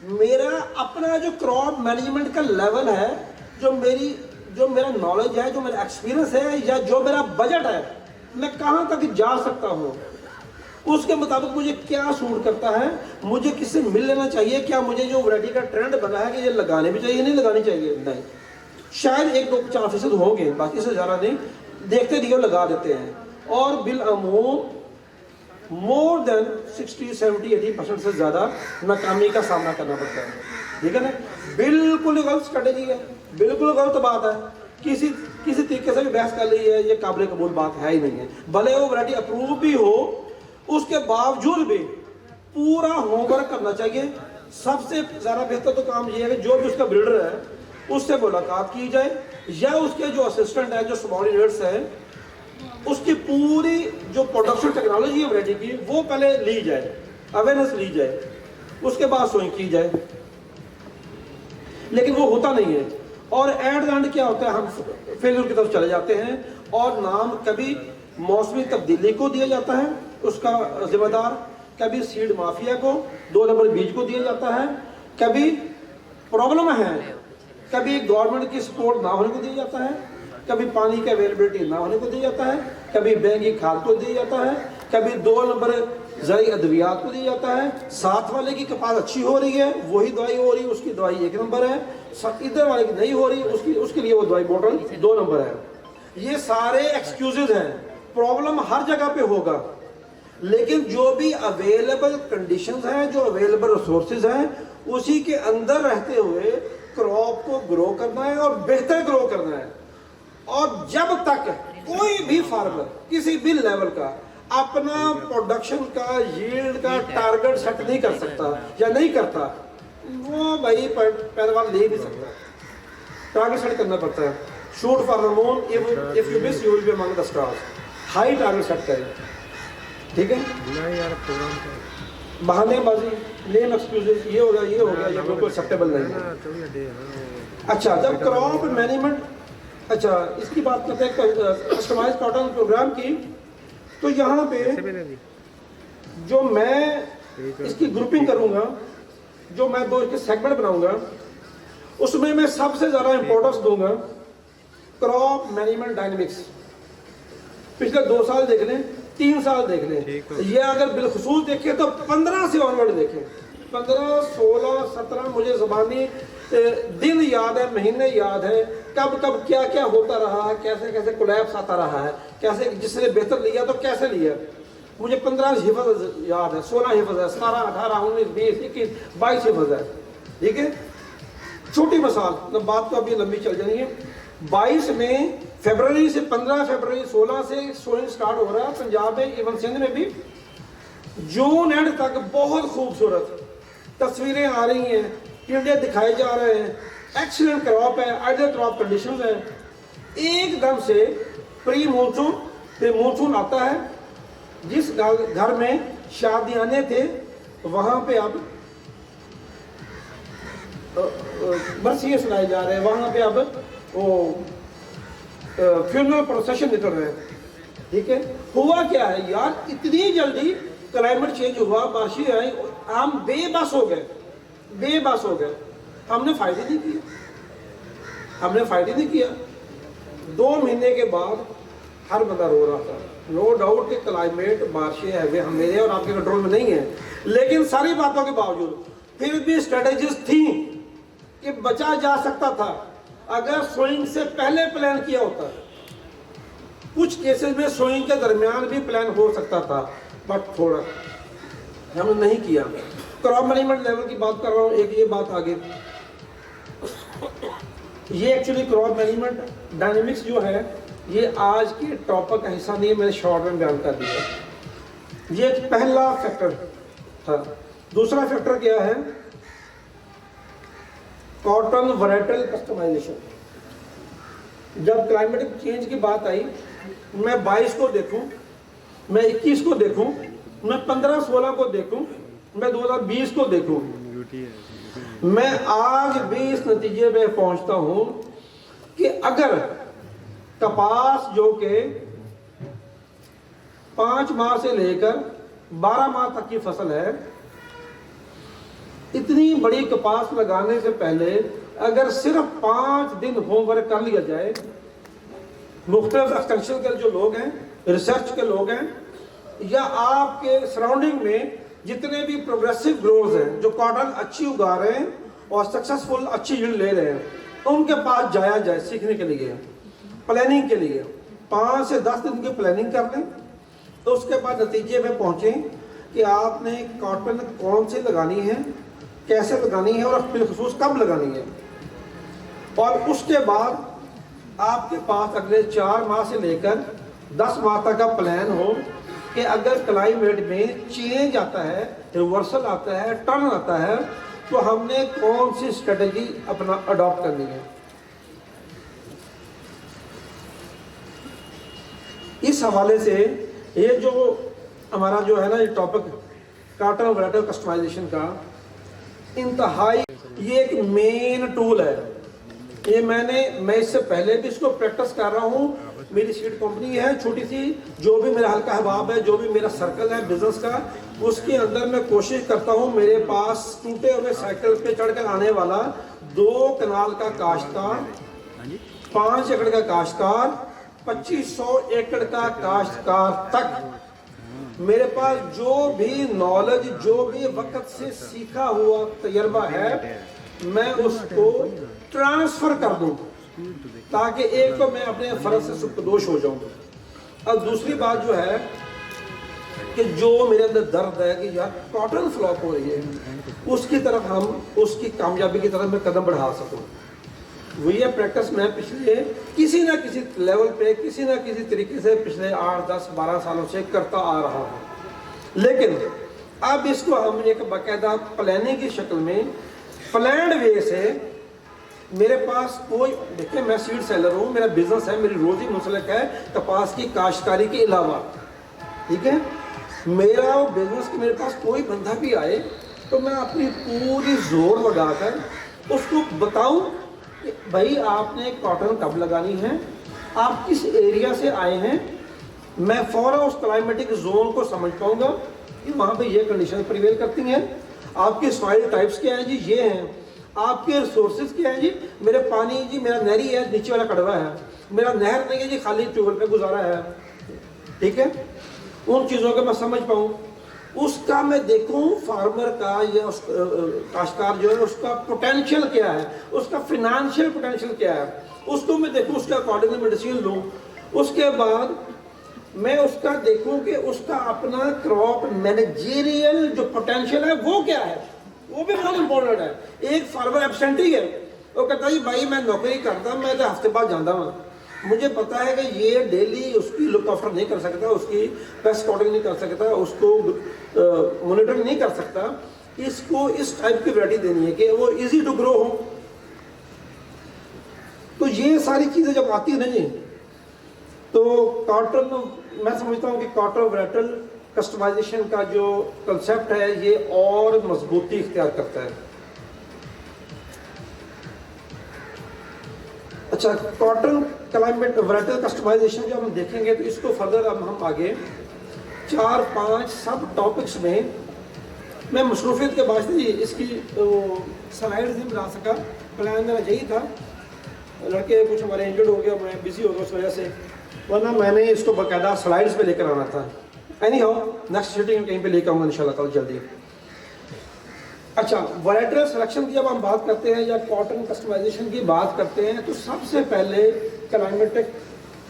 Speaker 2: मेरा अपना जो क्रॉप मैनेजमेंट का लेवल है, जो मेरा नॉलेज है, जो मेरा एक्सपीरियंस है, या जो मेरा बजट है, मैं कहाँ तक जा सकता हूँ, उसके मुताबिक मुझे क्या सूट करता है, मुझे किससे मिल लेना चाहिए, क्या मुझे जो वैरायटी का ट्रेंड बना है कि ये लगाने भी चाहिए, नहीं लगानी चाहिए, नहीं, शायद 1-2-4% होंगे, बाकी से ज़्यादा नहीं, देखते दिए लगा देते हैं, और बिल अमूम मोर देन 60-70-80% से ज़्यादा नाकामी का सामना करना पड़ता है। ठीक है ना, बिल्कुल गलत स्ट्रेटेजी है, बिल्कुल गलत बात है, किसी तरीके से भी बहस कर ली है, ये काबिल कबूल बात है ही नहीं है। भले वो वैरायटी अप्रूव भी हो, उसके बावजूद भी पूरा होमवर्क करना चाहिए। सबसे ज़्यादा बेहतर तो काम ये है कि जो भी उसका ब्रीडर है उससे मुलाकात की जाए, या उसके जो असिस्टेंट है, जो सबॉर्डिनेट्स है, उसकी पूरी जो प्रोडक्शन टेक्नोलॉजी है वैरायटी की, वो पहले ली जाए, अवेयरनेस ली जाए, उसके बाद सोइंग की जाए। लेकिन वो होता नहीं है, और एट द एंड क्या होता है, हम फेलियर की तरफ चले जाते हैं, और नाम कभी मौसमी तब्दीली को दिया जाता है उसका जिम्मेदार, कभी सीड माफिया को, 2 नंबर बीज को दिया जाता है, कभी प्रॉब्लम है, कभी गवर्नमेंट की सपोर्ट ना होने को दिया जाता है, कभी पानी की अवेलेबिलिटी ना होने को दिया जाता है, कभी महंगी खाद को दिया जाता है, कभी 2 नंबर ज़रूरी अद्वियात को दिया जाता है। साथ वाले की कपास अच्छी हो रही है, वही दवाई हो रही है, उसकी दवाई 1 नंबर है, इधर वाले की नहीं हो रही, उसके लिए वो दवाई बोतल 2 नंबर है। ये सारे एक्सक्यूजेज हैं, प्रॉब्लम हर जगह पे होगा, लेकिन जो भी अवेलेबल कंडीशंस हैं, जो अवेलेबल रिसोर्सेज हैं, उसी के अंदर रहते हुए क्रॉप को ग्रो करना है और बेहतर ग्रो करना है। और जब तक कोई भी फार्मर किसी भी लेवल का अपना प्रोडक्शन का, यील्ड का टारगेट सेट नहीं कर सकता या नहीं करता, वो भाई पैदावार ले नहीं सकता, टारगेट सेट करना पड़ता है। Shoot for the moon, if you miss you will be among the stars, high target set करें। ठीक है, बहानेबाजी, लेम एक्सक्यूजेस, ये हो गया, ये बिल्कुल एक्सेप्टेबल नहीं है। अच्छा, जब क्रॉप मैनेजमेंट, अच्छा इसकी बात करते हैं कस्टमाइज कॉटन प्रोग्राम की, तो यहाँ पे जो मैं इसकी ग्रुपिंग करूँगा, जो मैं 2 इसके सेगमेंट बनाऊंगा, उसमें मैं सबसे ज़्यादा इंपॉर्टेंस दूंगा क्रॉप मैनेजमेंट डायनेमिक्स। पिछले 2 साल देख लें, 3 साल देख लें, ये अगर बिलखसूस देखें तो 15 से ऑनवर्ड देखें, 15, 16, 17 मुझे ज़बानी दिन याद है, महीने याद है, कब कब क्या क्या होता रहा है, कैसे कैसे कोलैप्स आता रहा है, कैसे जिसने बेहतर लिया तो कैसे लिया। मुझे 15 हिफज याद है, 16 हिफज है, 17, 18, 19, 20, 21, 22 हिफज है। ठीक है, छोटी मिसाल, बात तो अभी लंबी चल जानी है। 22 में फरवरी से 15 फरवरी 16 से सोइंग स्टार्ट हो रहा है पंजाब में, इवन सिंध में भी। जून एंड तक बहुत खूबसूरत तस्वीरें आ रही हैं, टिंडे दिखाए जा रहे हैं, एक्सीलेंट क्रॉप है, आइडियल क्रॉप कंडीशन है। एकदम से प्री मानसून पे मानसून आता है, जिस घर में शादियाने थे वहाँ पे अब बरसिए सुनाए जा रहे हैं, वहाँ पे अब वो फ्यूनरल प्रोसेशन निकल रहे हैं। ठीक है, हुआ क्या है यार, इतनी जल्दी क्लाइमेट चेंज हुआ, बारिशें आई, हम बेबस हो गए, हमने फायदे नहीं किए। हमने फाइट ही नहीं किया। 2 महीने के बाद हर बंदा रो रहा था। नो डाउट कि क्लाइमेट, बारिशें हैवे हम मेरे और आपके कंट्रोल में नहीं है, लेकिन सारी बातों के बावजूद फिर भी स्ट्रेटेजीज थी कि बचा जा सकता था अगर सोइंग से पहले प्लान किया होता। कुछ केसेस में सोइंग के दरमियान भी प्लान हो सकता था, बट थोड़ा हमने नहीं किया। क्रॉप मैनेजमेंट लेवल की बात कर रहा हूँ। एक ये बात आगे, ये एक्चुअली क्रॉप मैनेजमेंट डायनेमिक्स जो है ये आज के टॉपिक का हिस्सा नहीं है, मैंने शॉर्ट में बयान कर दिया। ये एक पहला फैक्टर था। दूसरा फैक्टर क्या है? Cotton varietal customization. जब क्लाइमेटिक चेंज की बात आई, मैं 22 को देखूं, मैं 21 को देखूं, मैं 15-16 को देखूं, मैं 2020 को देखूं, मैं आज भी इस नतीजे पे पहुंचता हूं कि अगर कपास जो के 5 माह से लेकर 12 माह तक की फसल है, इतनी बड़ी कपास लगाने से पहले अगर सिर्फ 5 दिन होमवर्क कर लिया जाए, मुख्तलिफ एक्सटेंशन के जो लोग हैं, रिसर्च के लोग हैं, या आपके सराउंडिंग में जितने भी प्रोग्रेसिव ग्रोवर्स हैं जो कॉटन अच्छी उगा रहे हैं और सक्सेसफुल अच्छी यील्ड ले रहे हैं, उनके पास जाया जाए सीखने के लिए, प्लानिंग के लिए। 5 से 10 दिन की प्लानिंग कर लें, तो उसके बाद नतीजे में पहुंचें कि आपने कॉटन कौन सी लगानी है, कैसे लगानी है और बिलखुसूस कब लगानी है। और उसके बाद आपके पास अगले 4 माह से लेकर 10 माह तक का प्लान हो कि अगर क्लाइमेट में चेंज आता है, रिवर्सल आता है, टर्न आता है, तो हमने कौन सी स्ट्रेटेजी अपना अडॉप्ट करनी है। इस हवाले से ये जो हमारा जो है ना ये टॉपिक कॉटन वैरायटी कस्टमाइजेशन का इंतहाई ये एक मेन टूल है। ये मैं इससे पहले भी इसको प्रैक्टिस कर रहा हूँ। मेरी सीड कंपनी है छोटी सी, जो भी मेरा हल्का हबाब है, जो भी मेरा सर्कल है बिजनेस का, उसके अंदर मैं कोशिश करता हूँ मेरे पास टूटे हुए साइकिल पे चढ़कर आने वाला 2 कनाल का काश्तकार, 5 एकड़ का काश्तकार, 2500 एकड़ का काश्तकार तक मेरे पास जो भी नॉलेज, जो भी वक्त से सीखा हुआ तजर्बा है, मैं उसको ट्रांसफर कर दूं, ताकि एक तो मैं अपने फर्ज से सुपरदोश हो जाऊं, और दूसरी बात जो है कि जो मेरे अंदर दर्द है कि यार कॉटन फ्लॉप हो रही है, उसकी तरफ हम उसकी कामयाबी की तरफ मैं कदम बढ़ा सकूं। वो ये प्रैक्टिस मैं पिछले किसी ना किसी लेवल पे, किसी ना किसी तरीके से पिछले 8, 10, 12 सालों से करता आ रहा हूँ। लेकिन अब इसको हम एक बाकायदा प्लानिंग की शक्ल में, प्लान्ड वे से, मेरे पास कोई, देखिए मैं सीड सेलर हूँ, मेरा बिजनेस है, मेरी रोजी मुंसलिक है कपास की काश्तकारी के अलावा, ठीक है। मेरा बिजनेस कि मेरे पास कोई बंदा भी आए तो मैं अपनी पूरी जोर लगाकर उसको बताऊं कि भाई आपने कॉटन कब लगानी है, आप किस एरिया से आए हैं। मैं फौरन उस क्लाइमेटिक जोन को समझ पाऊंगा कि वहाँ पे ये कंडीशन प्रिवेल करती हैं। आपके सॉइल टाइप्स क्या हैं जी, ये हैं। आपके रिसोर्सेज क्या हैं जी, मेरे पानी जी, मेरा नहरी है, नीचे वाला कड़वा है, मेरा नहर नहीं है जी, खाली ट्यूबवेल पे गुजारा है, ठीक है। उन चीज़ों को मैं समझ पाऊँ, उसका मैं देखूं फार्मर का या काश्तकार जो है उसका पोटेंशियल क्या है, उसका फिनेंशियल पोटेंशियल क्या है, उसको मैं देखूं, उसके अकॉर्डिंगली मैं डिसीजन लूँ। उसके बाद मैं उसका देखूं कि उसका अपना क्रॉप मैनेजेरियल जो पोटेंशियल है वो क्या है, वो भी बहुत इंपॉर्टेंट है। एक फार्मर एब्सेंटी है, वो कहता है भाई मैं नौकरी करता, मैं तो हफ्ते बाद जाता हूँ, मुझे पता है कि ये डेली उसकी लुक आफ्टर नहीं कर सकता, उसकी पेस्ट स्पॉटिंग नहीं कर सकता, उसको मॉनिटरिंग नहीं कर सकता, इसको इस टाइप की वैरायटी देनी है कि वो इजी टू ग्रो हो। तो ये सारी चीज़ें जब आती है ना जी, तो कॉटन, मैं समझता हूँ कि कॉटन वैरायटल कस्टमाइजेशन का जो कंसेप्ट है ये और मजबूती इख्तियार करता है। अच्छा, कॉटन क्लाइमेट वैरायटल कस्टमाइजेशन जो हम देखेंगे तो इसको फर्दर अब हम आगे 4-5 सब टॉपिक्स में, मैं मसरूफियत के वास्ते इसकी स्लाइड्स नहीं बना सका, प्लान मेरा यही था लड़के कुछ हमारे इंजर्ड हो गया, मैं बिजी हो गया उस वजह से, वरना मैंने इसको बाकायदा स्लाइड्स पे लेकर आना था। एनी हाउ नेक्स्ट सीटिंग कहीं पे लेकर आऊँगा इंशाल्लाह कल जल्दी। अच्छा, वैराइटल सिलेक्शन की जब हम बात करते हैं या कॉटन कस्टमाइजेशन की बात करते हैं तो सबसे पहले क्लाइमेटिक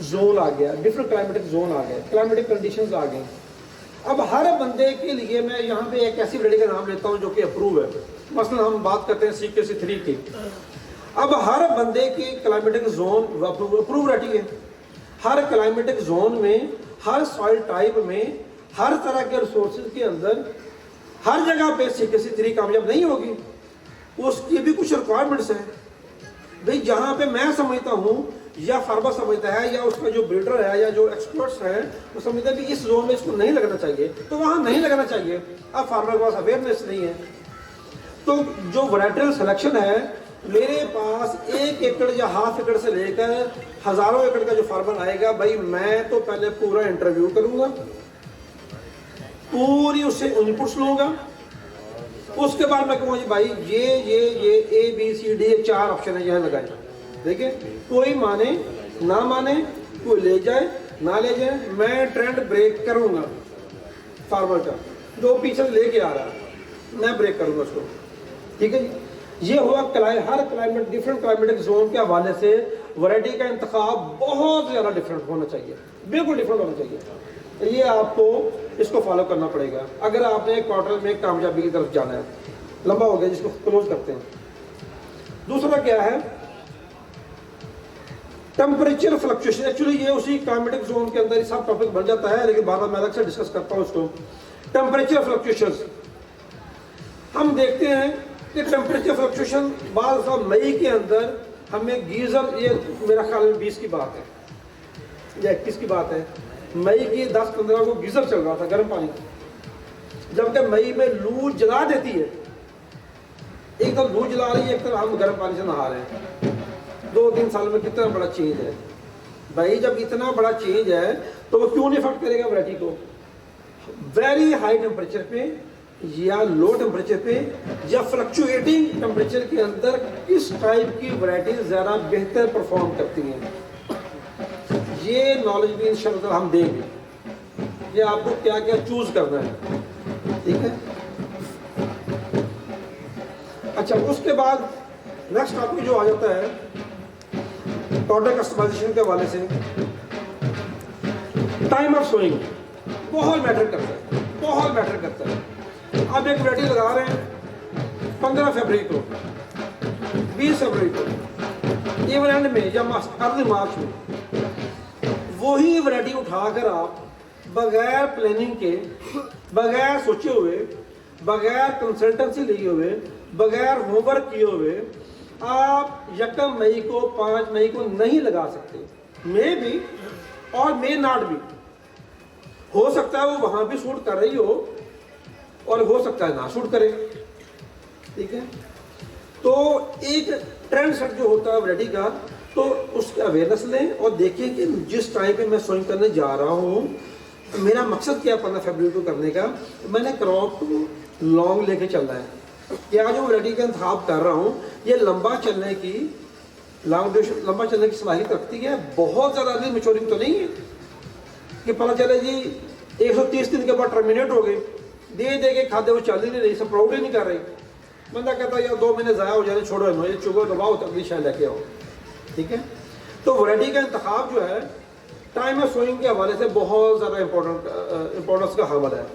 Speaker 2: जोन आ गया, डिफरेंट क्लाइमेटिक जोन आ गए, क्लाइमेटिक कंडीशंस आ गई। अब हर बंदे के लिए मैं यहाँ पे एक ऐसी वैरायटी का नाम लेता हूँ जो कि अप्रूव है। मसलन हम बात करते हैं CKC3 की। अब हर बंदे की क्लाइमेटिक जोन अप्रूव वैरायटी है। हर क्लाइमेटिक जोन में, हर सॉइल टाइप में, हर तरह के रिसोर्सेज के अंदर, हर जगह पे CKC3 कामयाब नहीं होगी। उसकी भी कुछ रिक्वायरमेंट्स हैं भाई, जहाँ पे मैं समझता हूँ या फार्मर समझता है या उसका जो ब्रीडर है या जो एक्सपर्ट्स हैं वो समझते हैं कि इस जोन में इसको नहीं लगाना चाहिए, तो वहाँ नहीं लगाना चाहिए। अब फार्मर के पास अवेयरनेस नहीं है। तो जो वैराइटल सिलेक्शन है, मेरे पास 1 एकड़ या ½ एकड़ से लेकर हज़ारों एकड़ का जो फार्मर आएगा, भाई मैं तो पहले पूरा इंटरव्यू करूँगा, पूरी उससे इनपुट्स लूँगा, उसके बाद मैं कहूँगा जी भाई ये ABCD 4 ऑप्शन है, यहाँ लगाए। देखिए, कोई माने ना माने, कोई ले जाए ना ले जाए, मैं ट्रेंड ब्रेक करूँगा फार्मर का, जो पीछे से लेके आ रहा है मैं ब्रेक करूँगा उसको। ठीक है जी, ये हुआ हर क्लाइमेट, डिफरेंट क्लाइमेटिक जोन के हवाले से वैरायटी का इंतखाब बहुत ज़्यादा डिफरेंट होना चाहिए, बिल्कुल डिफरेंट होना चाहिए। ये आपको इसको फॉलो करना पड़ेगा अगर आपने एक क्वार्टर में कामयाबी की तरफ जाना है। लंबा हो गया, जिसको क्लोज करते हैं। दूसरा क्या है, टेम्परेचर फ्लक्चुएशन। एक्चुअली ये उसी क्लाइमेटिक जोन के अंदर ही सब टॉपिक बन जाता है, लेकिन बाद में मैं अलग से डिस्कस करता हूँ उसको। टेम्परेचर फ्लक्चुएशंस हम देखते हैं कि टेम्परेचर फ्लक्चुएशन बाद साहब मई के अंदर हमें गीज़र, ये मेरा ख्याल में 20 की बात है या 21 की बात है, मई की 10-15 को गीज़र चल रहा था गर्म पानी का, जबकि मई में लू जला देती है। एक तरफ लू जला रही है, एक तरफ हम गर्म पानी से नहा रहे हैं। 2-3 साल में कितना बड़ा चेंज है भाई। जब इतना बड़ा चेंज है तो वो क्यों नहीं इफेक्ट करेगा वैरायटी को। वेरी हाई टेम्परेचर पे या लो टेम्परेचर पे या फ्लक्चुएटिंग टेम्परेचर के अंदर किस टाइप की वैरायटी ज़्यादा बेहतर परफॉर्म करती हैं, ये नॉलेज भी इंशाल्लाह हम देंगे कि आपको क्या क्या चूज करना है। ठीक है, अच्छा, उसके बाद नेक्स्ट टॉपिक जो आ जाता है प्रोडक्ट कस्टमाइजेशन के हवाले से, टाइम ऑफ सोइंग बहुत मैटर करता है, बहुत मैटर करता है। आप एक वैरायटी लगा रहे हैं 15 फरवरी को, 20 फरवरी को, इवन एंड में या अर्ली मार्च में, वही वैरायटी उठाकर आप बगैर प्लानिंग के, बगैर सोचे हुए, बगैर कंसल्टेंसी लिए हुए, बगैर होमवर्क किए हुए आप 1 मई को, 5 मई को नहीं लगा सकते। मे भी और मे नॉट भी, हो सकता है वो वहाँ भी शूट कर रही हो और हो सकता है ना शूट करे। ठीक है, तो एक ट्रेंड सेट जो होता है वैरायटी का, तो उसका अवेयरनेस लें और देखें कि जिस टाइम पे मैं सोइंग करने जा रहा हूँ, मेरा मकसद क्या 15 फरवरी को करने का, मैंने क्रॉप को लॉन्ग लेके चलना है। क्या जो वैरायटी का इंतखाब कर रहा हूँ ये लंबा चलने की, लंबा चलने की सलाहियत रखती है, बहुत ज़्यादा अर्ली मैच्योरिंग तो नहीं है कि पता चले जी 130 दिन के बाद टर्मिनेट हो गए, दे के खाते वो चल ही नहीं रही, सब प्राउड ही नहीं कर रही। बंदा कहता है यार 2 महीने ज़ाया हो जाने, छोड़ो मुझे, चुगो दबाओ तो अगली शायद लेके आओ। ठीक है, तो वैरायटी का इंतखाब जो है टाइम ऑफ सोइंग के हवाले से बहुत ज़्यादा इम्पोर्टेंस का हवाला है।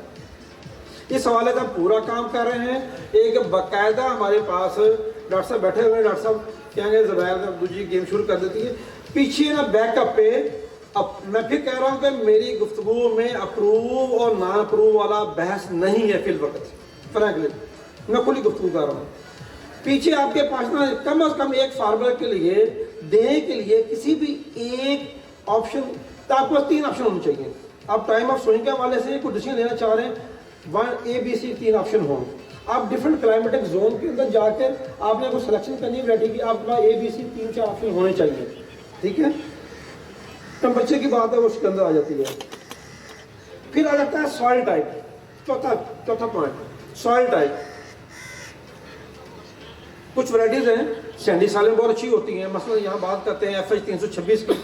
Speaker 2: इस हवाले से हम पूरा काम कर रहे हैं। एक बाकायदा हमारे पास डॉक्टर साहब बैठे हुए हैं, डॉक्टर साहब कहेंगे ज़ुबैर दूसरी गेम शुरू कर देती है, पीछे ना बैकअप पे। अब मैं फिर कह रहा हूँ कि मेरी गुफ्तगू में अप्रूव और ना अप्रूव वाला बहस नहीं है फिल वक्त, फ्रैंकली मैं खुली गुफ्तगू कर रहा हूँ। पीछे आपके पास ना कम से कम एक फार्मर के लिए देने के लिए किसी भी एक ऑप्शन, तो आपके पास 3 ऑप्शन होने चाहिए। आप टाइम ऑफ सोइंग के हवाले से कोई डिसीजन लेना चाह रहे हैं, 1 ABC 3 ऑप्शन हों। आप डिफरेंट क्लाइमेटिक जोन के अंदर जाकर आपने कोई सिलेक्शन करनी है वैरायटी की, आपके पास ABC 3-4 ऑप्शन होने चाहिए। ठीक है, टेम्परेचर की बात है वो उसके अंदर आ जाती है। फिर आ जाता है सॉइल टाइप, चौथा पॉइंट, सॉइल टाइप। कुछ वैरायटीज हैं सैंडी सालें बहुत अच्छी होती हैं, मसलन यहाँ बात करते हैं FH 326 की,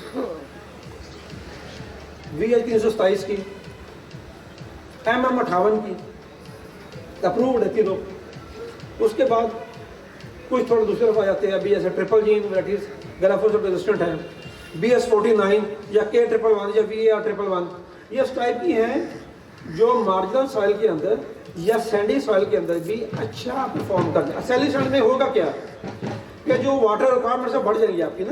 Speaker 2: VH 327 की, MM 58 की, अप्रूव्ड है तीनों। उसके बाद कुछ थोड़ा दूसरे तरफ आ जाते हैं, अभी जैसे ट्रिपल जीन वैराइटीज ग्राफोसप रेजिस्टेंट है, BS 49 या K111 या VAR 111, ये इस टाइप की हैं जो मार्जिनल सॉइल के अंदर या सैंडी सॉइल के अंदर भी अच्छा परफॉर्म करते हैं। सैली सैंड में होगा क्या कि जो वाटर रिक्वायरमेंट से बढ़ जाएंगी आपकी ना,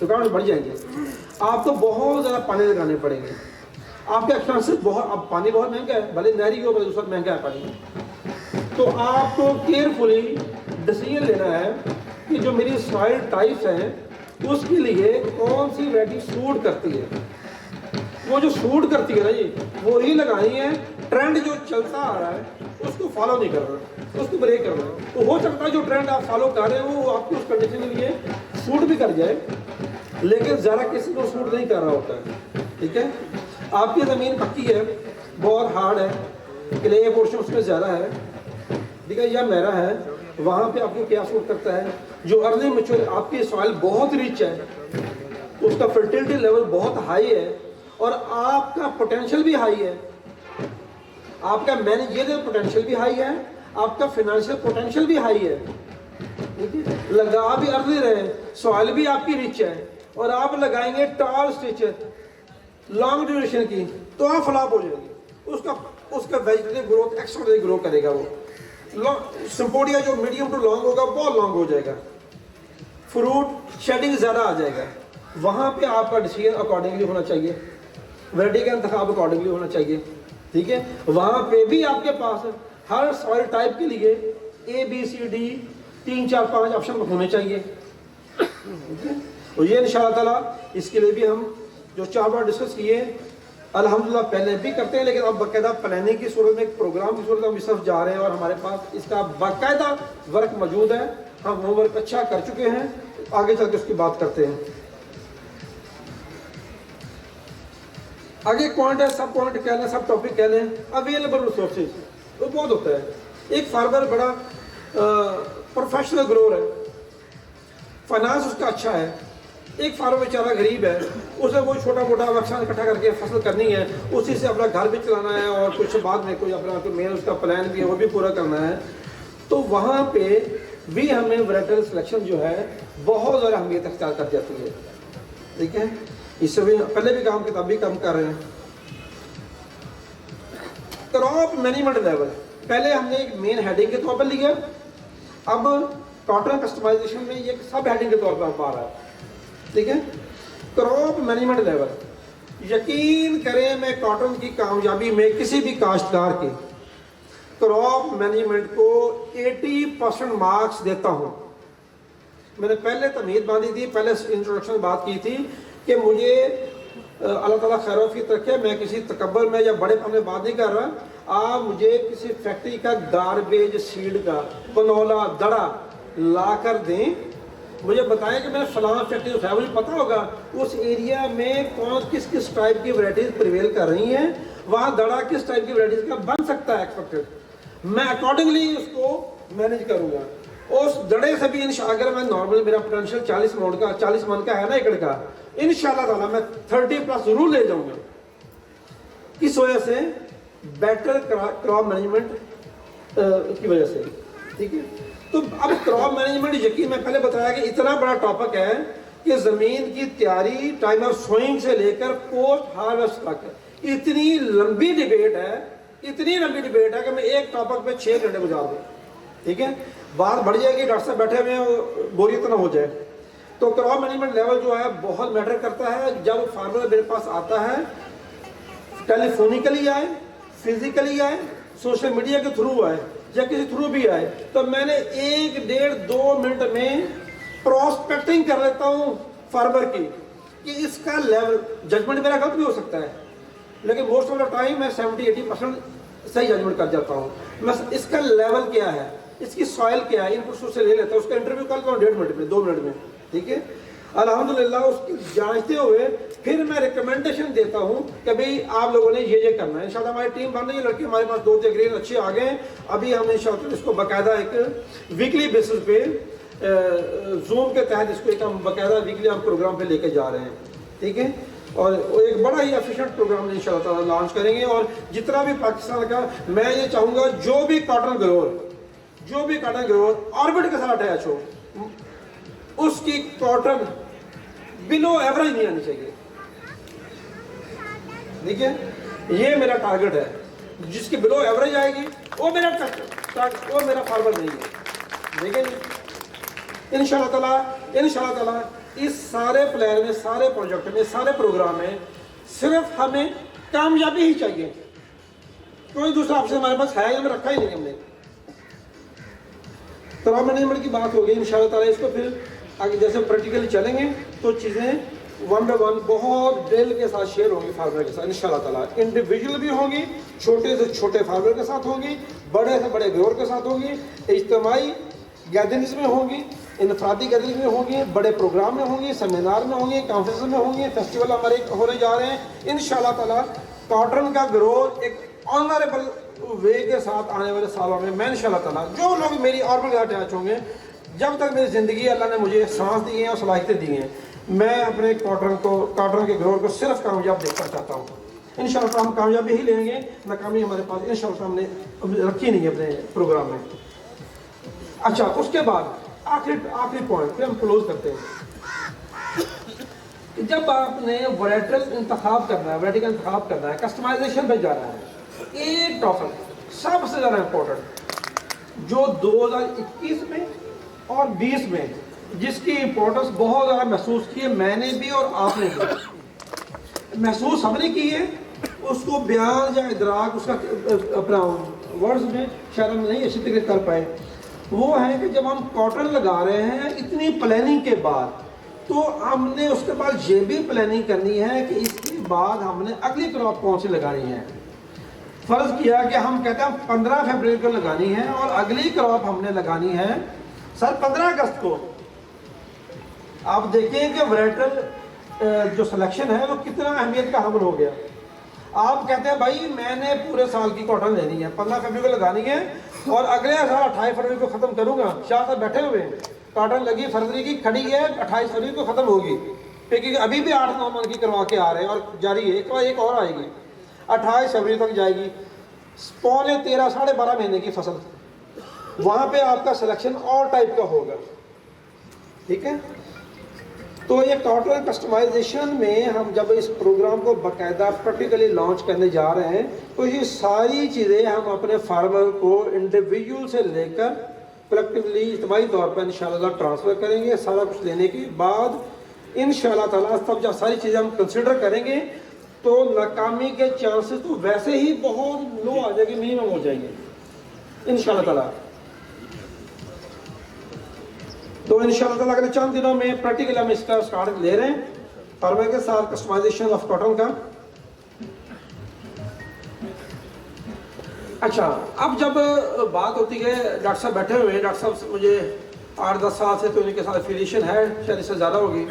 Speaker 2: रिक्वायरमेंट बढ़ जाएंगे, आपको बहुत ज़्यादा पानी लगाने पड़ेंगे, आपके एक्सपेंसिव बहुत, अब पानी बहुत महंगा है, भले नहरी हो भले दूसरा महंगा है पानी, तो आपको केयरफुली डिसीजन लेना है कि जो मेरी सॉइल टाइप्स हैं उसके लिए कौन सी वैरायटी सूट करती है। वो जो सूट करती है ना जी, वो ही लगानी है। ट्रेंड जो चलता आ रहा है उसको फॉलो नहीं करना, उसको ब्रेक करना। तो हो सकता है जो ट्रेंड आप फॉलो कर रहे हो वो आपकी उस कंडीशन के लिए सूट भी कर जाए, लेकिन ज़रा किसी को सूट नहीं कर रहा होता है। ठीक है, आपकी ज़मीन पक्की है, बहुत हार्ड है, क्ले पोर्शन उसमें ज़्यादा है, ठीक है, या मेरा है, वहाँ पे आपको क्या सूट करता है। जो अर्ली मैच्योर आपकी सॉइल बहुत रिच है, उसका फर्टिलिटी लेवल बहुत हाई है और आपका पोटेंशियल भी हाई है, आपका मैनेजरियल पोटेंशियल भी हाई है, आपका फाइनेंशियल पोटेंशियल भी हाई है, ठीक है, लगा भी अर्ली रहे, सॉइल भी आपकी रिच है और आप लगाएंगे टॉल स्टिच लॉन्ग ड्यूरेशन की, तो आप फ्लॉप हो जाएगी। उसका वेजिटेटिव ग्रोथ एक्स्ट्रा ग्रो करेगा। वो सिम्पोडिया जो मीडियम टू लॉन्ग होगा बहुत लॉन्ग हो जाएगा, फ्रूट शेडिंग ज़्यादा आ जाएगा। वहाँ पे आपका डिसीजन अकॉर्डिंगली होना चाहिए, वैरायटी का इंतखाब अकॉर्डिंगली होना चाहिए। ठीक है, वहाँ पे भी आपके पास हर सॉइल टाइप के लिए ABCD 3 4 5 ऑप्शन होने चाहिए। और ये इंशाअल्लाह ताला इसके लिए भी हम जो 4 बार डिस्कस किए अल्हम्दुलिल्लाह पहले भी करते हैं, लेकिन अब बाकायदा प्लानिंग की सूरत में, एक प्रोग्राम की सूरत में हम इस तरफ जा रहे हैं और हमारे पास इसका बाकायदा वर्क मौजूद है। हम वो वर्क अच्छा कर चुके हैं, आगे चल के उसकी बात करते हैं। आगे पॉइंट है, सब पॉइंट कह लें, सब टॉपिक कह लें, अवेलेबल रिसोर्सेज वो बहुत होता है। एक फार्मर बड़ा प्रोफेशनल ग्रोअर है, फाइनेंस उसका अच्छा है, एक फार्मर बेचारा गरीब है, उसे कोई छोटा मोटा नुकसान इकट्ठा करके फसल करनी है, उसी से अपना घर भी चलाना है और कुछ बाद में कोई अपना मेन उसका प्लान भी है वो भी पूरा करना है। तो वहाँ पे भी हमें वैराइटल सिलेक्शन जो है बहुत ज़्यादा अहमियत अख्तियार कर जाती है। ठीक है, इससे भी पहले भी काम किताब भी कम कर रहे हैं। क्रॉप मैनेजमेंट लेवल पहले हमने एक मेन हेडिंग के तौर पर लिया, अब कॉटन कस्टमाइजेशन में ये सब हेडिंग के तौर पर आ रहा है। ठीक है, क्रॉप मैनेजमेंट लेवल, यकीन करें मैं कॉटन की कामयाबी में किसी भी काश्तकार के क्रॉप मैनेजमेंट को 80% मार्क्स देता हूँ। मैंने पहले तमीद बांधी थी, पहले इंट्रोडक्शन बात की थी कि मुझे अल्लाह ताला खैरत की तरक्या, मैं किसी तकब्बर में या बड़ेपन में बात नहीं कर रहा। आप मुझे किसी फैक्ट्री का गार्बेज सीड का पनौला दड़ा ला कर दें, मुझे बताएं कि मैं फलां फैक्ट्री जो है मुझे पता होगा उस एरिया में कौन किस किस टाइप की वैराइटीज प्रिवेल कर रही हैं, वहाँ दड़ा किस टाइप की वैराइटीज का बन सकता है एक्सपेक्टेड, मैं अकॉर्डिंगली उसको मैनेज करूँगा। उस दड़े से भी अगर मैं नॉर्मल मेरा पोटेंशियल 40 मन का है ना एकड़ का, इंशाल्लाह ताला मैं 30+ जरूर ले जाऊंगा। किस वजह से? बेटर क्रॉप मैनेजमेंट की वजह से। ठीक है, तो अब क्रॉप मैनेजमेंट यकीन मैं पहले बताया कि इतना बड़ा टॉपिक है कि जमीन की तैयारी टाइम ऑफ सोइंग से लेकर पोस्ट हार्वेस्ट तक इतनी लंबी डिबेट है, इतनी लंबी डिबेट है कि मैं एक टॉपिक पे 6 घंटे गुजार दूँ। ठीक है, बात बढ़ जाएगी, डॉक्टर साहब बैठे हुए हैं, बोरियत ना हो जाए। तो क्रॉप मैनेजमेंट लेवल जो है बहुत मैटर करता है। जब फार्मर मेरे पास आता है, टेलीफोनिकली आए, फिजिकली आए, सोशल मीडिया के थ्रू आए या किसी थ्रू भी आए, तो मैंने 1-1.5-2 मिनट में प्रोस्पेक्टिंग कर लेता हूँ फार्मर की कि इसका लेवल, जजमेंट मेरा गलत भी हो सकता है लेकिन मोस्ट ऑफ द टाइम मैं 70-80% सही जजमेंट कर जाता हूँ। मैं इसका लेवल क्या है, इसकी सॉइल क्या है, इनपुट सोर्स से ले लेता हूँ, उसका इंटरव्यू कर लेता हूँ 1.5 मिनट में, 2 मिनट में। ठीक है, अल्हम्दुलिल्लाह उसकी जांचते हुए फिर मैं रिकमेंडेशन देता हूँ कि भाई आप लोगों ने ये करना है। इंशाल्लाह हमारी टीम बन रही है, लड़के हमारे पास 2 ग्रेन अच्छे आ गए। अभी हम इंशाल्लाह इसको बाकायदा एक वीकली बेसिस पे जूम के तहत इसको एक हम बाकायदा वीकली हम प्रोग्राम पे लेके जा रहे हैं, ठीक है। और वो एक बड़ा ही एफिशिएंट प्रोग्राम इंशाल्लाह ताला लॉन्च करेंगे। और जितना भी पाकिस्तान का, मैं ये चाहूँगा जो भी कॉटन ग्रोअर ऑर्बिट के साथ अटैच हो, उसकी कॉटन बिलो एवरेज नहीं आनी चाहिए, ठीक है। ये मेरा टारगेट है। जिसकी बिलो एवरेज आएगी वो मेरा फार्मर नहीं है, ठीक है। इंशाल्लाह ताला इस सारे प्लान में, सारे प्रोजेक्ट में, सारे प्रोग्राम में सिर्फ हमें कामयाबी ही चाहिए। कोई दूसरा ऑप्शन हमारे पास है, हमें रखा ही नहीं हमने। तो मैनेजमेंट की बात हो गई। इंशाल्लाह ताला इसको फिर आगे जैसे प्रैक्टिकली चलेंगे तो चीज़ें वन बाय वन बहुत ड्रिल के साथ शेयर होंगी फार्मर के साथ इंशाल्लाह ताला। इंडिविजुअल भी होंगी, छोटे से छोटे फार्मर के साथ होंगी, बड़े से बड़े ग्रोअर के साथ होंगी, इज्तिमाई गैदरिंग्स में होंगी, इनफरादी गैदरिंग में होंगी, बड़े प्रोग्राम में होंगी, सेमिनार में होंगी, कॉन्फ्रेंस में होंगी, फेस्टिवल हमारे होने जा रहे हैं इंशाल्लाह ताला। कॉटन का ग्रोथ एक ऑनरेबल वे के साथ आने वाले सालों में मैं इंशाल्लाह ताला, जो लोग मेरी ऑर्बिट के अटैच होंगे, जब तक मेरी ज़िंदगी अल्लाह ने मुझे सांस दी है और सलाहियतें दी हैं, मैं अपने कॉटन के ग्रोथ को सिर्फ कामयाब देखना चाहता हूँ। इंशाल्लाह हम कामयाबी ही लेंगे, नाकामी हमारे पास इंशाल्लाह हमने रखी नहीं है अपने प्रोग्राम में। अच्छा, उसके बाद आखिरी पॉइंट फिर हम क्लोज करते हैं। जब आपने वैरायटी इंतखाब करना है, वैरायटी का इंतखाब करना है, कस्टमाइजेशन पे जा रहा है, एक टॉपिक सबसे ज़्यादा इम्पोर्टेंट जो 2021 में और 20 में जिसकी इम्पोर्टेंस बहुत ज़्यादा महसूस की है, मैंने भी और आपने भी महसूस हमने की है, उसको बयान या इदराक उसका अपना वर्ड्स में शायद हम नहीं अच्छी तरीके कर पाए। वो है कि जब हम कॉटन लगा रहे हैं इतनी प्लानिंग के बाद, तो हमने उसके बाद ये भी प्लानिंग करनी है कि इसके बाद हमने अगली क्रॉप कौन सी लगानी है। फ़र्ज़ किया कि हम कहते हैं 15 फरवरी को लगानी है और अगली क्रॉप हमने लगानी है सर 15 अगस्त को। आप देखिए कि वैरायटल जो सिलेक्शन है वो कितना अहमियत का हमल हो गया। आप कहते हैं भाई मैंने पूरे साल की कॉटन लेनी है, 15 फरवरी को लगानी है और अगले साल 28 फरवरी को ख़त्म करूँगा। शाह साहब बैठे हुए हैं, कॉटन लगी फरवरी की, खड़ी है, 28 फरवरी को ख़त्म होगी, क्योंकि अभी भी 8-9 मन की करवा के आ रहे हैं और जारी है, एक और आएगी 28 फरवरी तक जाएगी। 13.5 साढ़े 12 महीने की फसल, वहाँ पे आपका सिलेक्शन और टाइप का होगा, ठीक है। तो ये कॉटन कस्टमाइजेशन में हम जब इस प्रोग्राम को बाकायदा प्रैक्टिकली लॉन्च करने जा रहे हैं, तो ये सारी चीज़ें हम अपने फार्मर को इंडिविजुअल से लेकर कलेक्टिवली इज्तिमाई तौर पर इंशाल्लाह ट्रांसफ़र करेंगे। सारा कुछ लेने के बाद इंशाल्लाह ताला तब जब सारी चीज़ें हम कंसिडर करेंगे तो नाकामी के चांसेस तो वैसे ही बहुत लो आ जाएंगे, मिनिमम हो जाएंगे इंशाल्लाह ताला। तो इंशाल्लाह ताला अगले चंद दिनों में प्रैक्टिकल हम इसका स्टार्ट ले रहे हैं फार्मर के साथ कस्टमाइजेशन ऑफ कॉटन का। अच्छा, अब जब बात होती है, डॉक्टर साहब बैठे हुए हैं, डॉक्टर साहब से मुझे 8-10 साल से तो उनके साथ एफिलिएशन है, शायद इससे ज़्यादा होगी।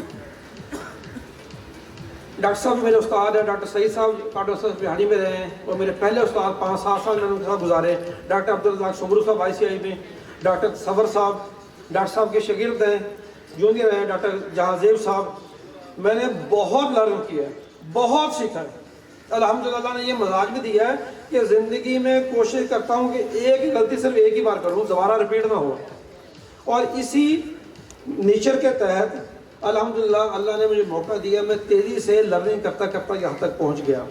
Speaker 2: डॉक्टर साहब मेरे उस्ताद हैं, डॉक्टर सईद साहब कॉटन सर्विस बिहाड़ी में रहे हैं, और मेरे पहले उस्ताद 5-7 साल मैंने उनके साथ गुजारे। डॉक्टर अब्दुल रज़ाक सुमरू साहब ICI में, डॉक्टर सवर साहब डॉक्टर साहब के शागिर्द हैं, जूनियर हैं, डॉक्टर जहांजेब साहब। मैंने बहुत लर्न किया, बहुत सीखा है। अल्हम्दुलिल्लाह ने ये मजाज भी दिया है कि ज़िंदगी में कोशिश करता हूँ कि एक ही गलती सिर्फ एक ही बार करूँ, दोबारा रिपीट ना हो। और इसी नेचर के तहत अल्हम्दुलिल्लाह अल्लाह ने मुझे मौका दिया, मैं तेज़ी से लर्निंग करता करता यहाँ तक पहुँच गया।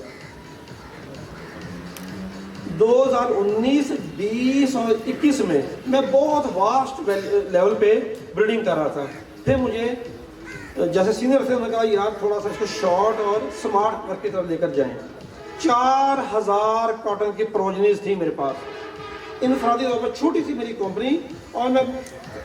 Speaker 2: 2019, 20 और 21 में मैं बहुत वास्ट लेवल पे ब्रीडिंग कर रहा था। फिर मुझे जैसे सीनियर थे, उन्होंने कहा यार थोड़ा सा इसको शॉर्ट और स्मार्ट वर्क की तरफ लेकर जाएं। 4000 कॉटन की प्रोजनीज थी मेरे पास, इनफरादी तौर पर छोटी सी मेरी कंपनी, और मैं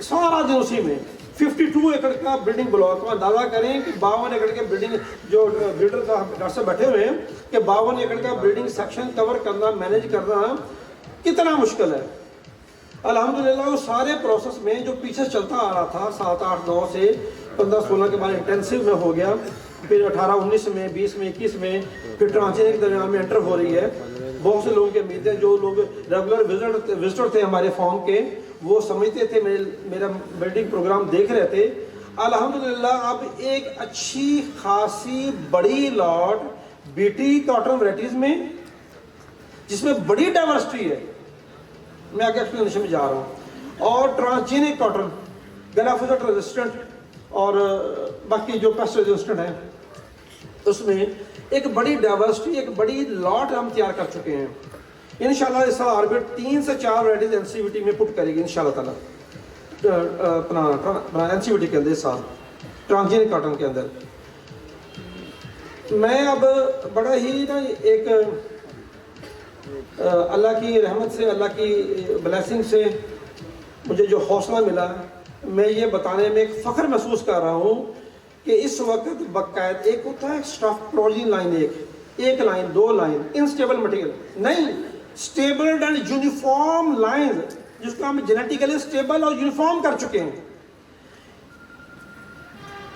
Speaker 2: सारा दिन उसी में 52 एकड़ का ब्रीडिंग ब्लॉक। तो अंदाज़ा करें कि 52 एकड़ के ब्रीडिंग, जो ब्रीडर का डॉक्टर साहब बैठे हुए हैं, कि 52 एकड़ का ब्रीडिंग सेक्शन कवर करना, मैनेज करना कितना मुश्किल है। अल्हम्दुलिल्लाह उस सारे प्रोसेस में जो पीछे चलता आ रहा था 7, 8, 9 से 15, 16 के बाद इंटेंसिव में हो गया, फिर 18, 19 में, 20 में, 21 में, फिर ट्रांजिशन के दरमियान में एंटर हो रही है। बहुत से लोगों की उम्मीदें, जो लोग रेगुलर विजिटर थे हमारे फॉर्म के, वो समझते थे मेरा बिल्डिंग प्रोग्राम देख रहे थे। अल्हम्दुलिल्लाह अब एक अच्छी खासी बड़ी लॉट बीटी कॉटन वैराइटीज़ में, जिसमें बड़ी डाइवर्सिटी है, मैं आगे एक्सप्लेनेशन में जा रहा हूँ। और ट्रांसजेनिक कॉटन, ग्लाइफोसेट रेजिस्टेंट और बाकी जो पेस्ट रेजिस्टेंट है, उसमें एक बड़ी डाइवर्सिटी, एक बड़ी लॉट हम तैयार कर चुके हैं। इंशाल्लाह इस साल आरबीट 3 से 4 वैराइटीज एनसीवीटी में पुट करेगी इंशाल्लाह ताला, अपना एनसीवीटी के अंदर इस साल ट्रांसजेनिक कॉटन के अंदर। मैं अब बड़ा ही ना एक अल्लाह की रहमत से, अल्लाह की ब्लेसिंग से मुझे जो हौसला मिला, मैं ये बताने में एक फ़ख्र महसूस कर रहा हूँ कि इस वक्त बाकायद एक होता है स्टफ प्रोजीन लाइन, एक लाइन, 2 लाइन, इनस्टेबल मटेरियल नहीं, स्टेबल एंड यूनिफॉर्म लाइन, जिसको हम जेनेटिकली स्टेबल और यूनिफॉर्म कर चुके हैं।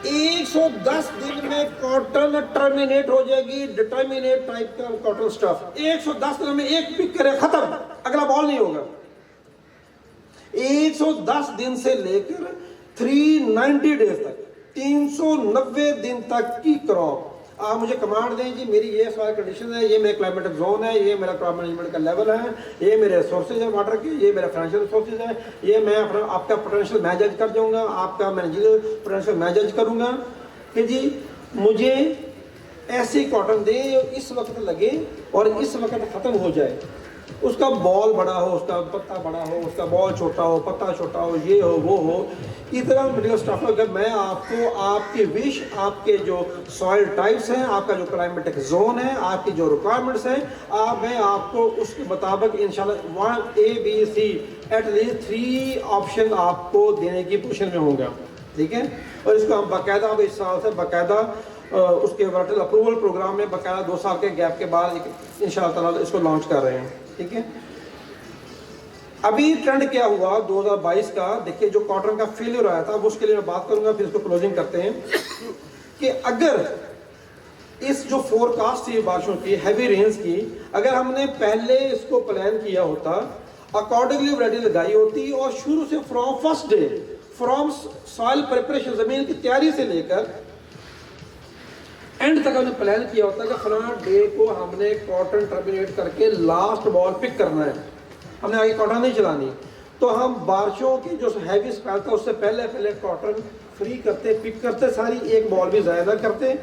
Speaker 2: 110 दिन में कॉटन टर्मिनेट हो जाएगी, डिटर्मिनेट टाइप का कॉटन स्टफ 110 दिन में एक पिक करे खत्म, अगला बॉल नहीं होगा। 110 दिन से लेकर 390 डेज तक, 390 दिन तक की क्रॉप। आप मुझे कमांड दें जी मेरी ये सारी कंडीशन है, ये मेरा क्लाइमेटिक जोन है, ये मेरा क्रॉप मैनेजमेंट का लेवल है, ये मेरे सोर्सेज है वाटर के, ये मेरा फाइनेंशियल सोर्सेज है, ये मैं अपना आपका पोटेंशियल मैं जज कर जाऊंगा, आपका मैनेजरियल पोटेंशियल मैं जज करूंगा कि जी मुझे ऐसी कॉटन दे इस वक्त लगे और इस वक्त ख़त्म हो जाए। उसका बॉल बड़ा हो, उसका पत्ता बड़ा हो, उसका बॉल छोटा हो, पत्ता छोटा हो, ये हो वो हो, इतना मटेरियल स्टफ अगर मैं आपको आपकी विश, आपके जो सॉइल टाइप्स हैं, आपका जो क्लाइमेटिक जोन है, आपकी जो रिक्वायरमेंट्स हैं, मैं आपको उसके मुताबिक इंशाल्लाह 1 A B C at least 3 option आपको देने की पोजीशन में होगा, ठीक है। और इसको हम बाकायदा अब इस साल से बाकायदा उसके वर्टल अप्रूवल प्रोग्राम में बाकायदा 2 साल के गैप के बाद इंशाल्लाह ताला इसको लॉन्च कर रहे हैं, ठीक है। अभी ट्रेंड क्या हुआ 2022 का, देखिए जो कॉटन का फेलियर आया था, वो उसके लिए मैं बात करूंगा, फिर इसको क्लोजिंग करते हैं कि अगर इस जो फोरकास्ट थी बारिशों की, हैवी रेन्स की, अगर हमने पहले इसको प्लान किया होता, अकॉर्डिंगली वैरायटी लगाई होती और शुरू से from first day, from soil preparation, जमीन की तैयारी से लेकर एंड तक हमने प्लान किया होता कि फलां डे को हमने कॉटन टर्मिनेट करके लास्ट बॉल पिक करना है, हमने आगे कॉटन नहीं चलानी, तो हम बारिशों की जो हैवी स्पेल था उससे पहले कॉटन फ्री करते, पिक करते, सारी एक बॉल भी ज़्यादा करते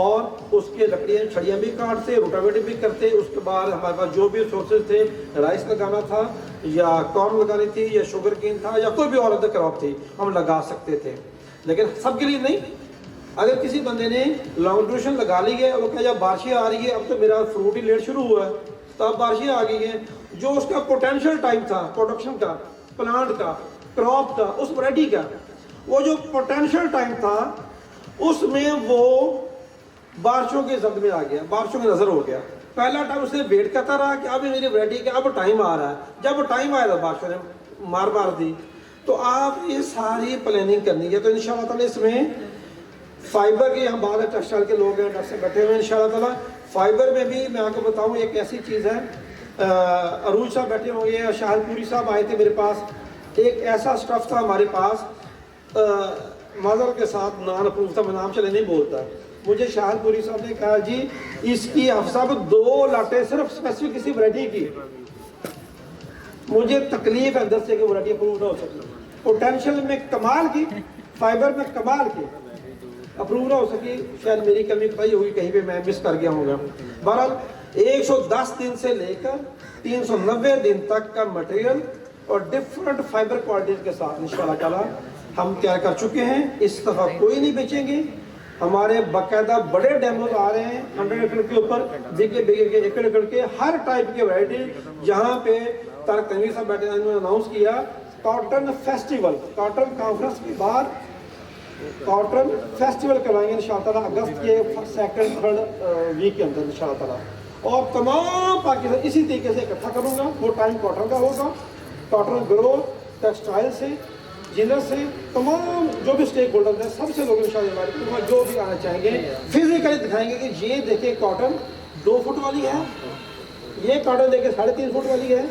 Speaker 2: और उसके लकड़ियाँ छड़ियाँ भी काटते, रोटावेटर भी करते। उसके बाद हमारे पास जो भी सोर्सेज थे, राइस लगाना था या कॉर्न लगानी थी या शुगर केन था या कोई भी और अदर क्रॉप थी, हम लगा सकते थे, लेकिन सबके लिए नहीं। अगर किसी बंदे ने लॉन्ग ड्यूरेशन लगा ली है, वो क्या जब बारिशें आ रही है, अब तो मेरा फ्रूट ही लेट शुरू हुआ है, तो अब बारिशें आ गई हैं, जो उसका पोटेंशियल टाइम था प्रोडक्शन का, प्लांट का, क्रॉप का, उस वैरायटी का, वो जो पोटेंशियल टाइम था उसमें वो बारिशों के जद में आ गया, बारिशों की नज़र हो गया। पहला टाइम उसने वेट करता रहा कि अब मेरी वैरायटी का अब टाइम आ रहा है, जब टाइम आया था बारिशों ने मार दी। तो आप ये सारी प्लानिंग करनी है। तो इंशाल्लाह ताला इसमें फाइबर की, हम बाहर टेक्सटाइल के लोग हैं, डॉक्टर बैठे हुए हैं, इंशाल्लाह ताला फाइबर में भी मैं आपको बताऊं एक ऐसी चीज़ है, अरूज साहब बैठे होंगे, शाहपुरी साहब आए थे मेरे पास, एक ऐसा स्टफ था हमारे पास, मज़र के साथ नान अप्रूव था, मैं नाम चले नहीं बोलता, मुझे शाहपुरी साहब ने कहा जी इसकी साहब 2 लाटें सिर्फ स्पेसिफिक किसी वैरायटी की, मुझे तकलीफ है अंदर से कि वैरायटी अप्रूव ना हो सकी, पोटेंशियल में कमाल की, फाइबर में कमाल की, अप्रूव ना हो सकी, शायद मेरी कमी पाई होगी, कहीं पे मैं मिस कर गया होगा। बहरहाल 110 दिन से लेकर 390 दिन तक का मटेरियल और डिफरेंट फाइबर क्वालिटीज के साथ इंशाल्लाह ताला हम तैयार कर चुके हैं। इस दफ़ा कोई नहीं बेचेंगे, हमारे बाकायदा बड़े डेमोज आ रहे हैं 100 एकड़ के ऊपर, बिगे के एकड़ के हर टाइप के वैरायटी, जहाँ पे तारक तनवीर साहब बैठे, उन्होंने अनाउंस किया कॉटन फेस्टिवल, कॉटन कॉन्फ्रेंस के बाद कॉटन फेस्टिवल करवाएंगे इंशाल्लाह ताला अगस्त के 2-3 वीक के अंदर इंशाल्लाह ताला, और तमाम पाकिस्तान इसी तरीके से इकट्ठा करूँगा। वो टाइम कॉटन का होगा, कॉटन ग्रोथ, टेक्सटाइल से, जिलर से, तमाम जो भी स्टेक होल्डर हैं सबसे लोग इंशाल्लाह जो भी आना चाहेंगे फिजिकली दिखाएंगे कि ये देखिए कॉटन 2 फुट वाली है, ये कॉटन देखिए 3.5 फुट वाली है,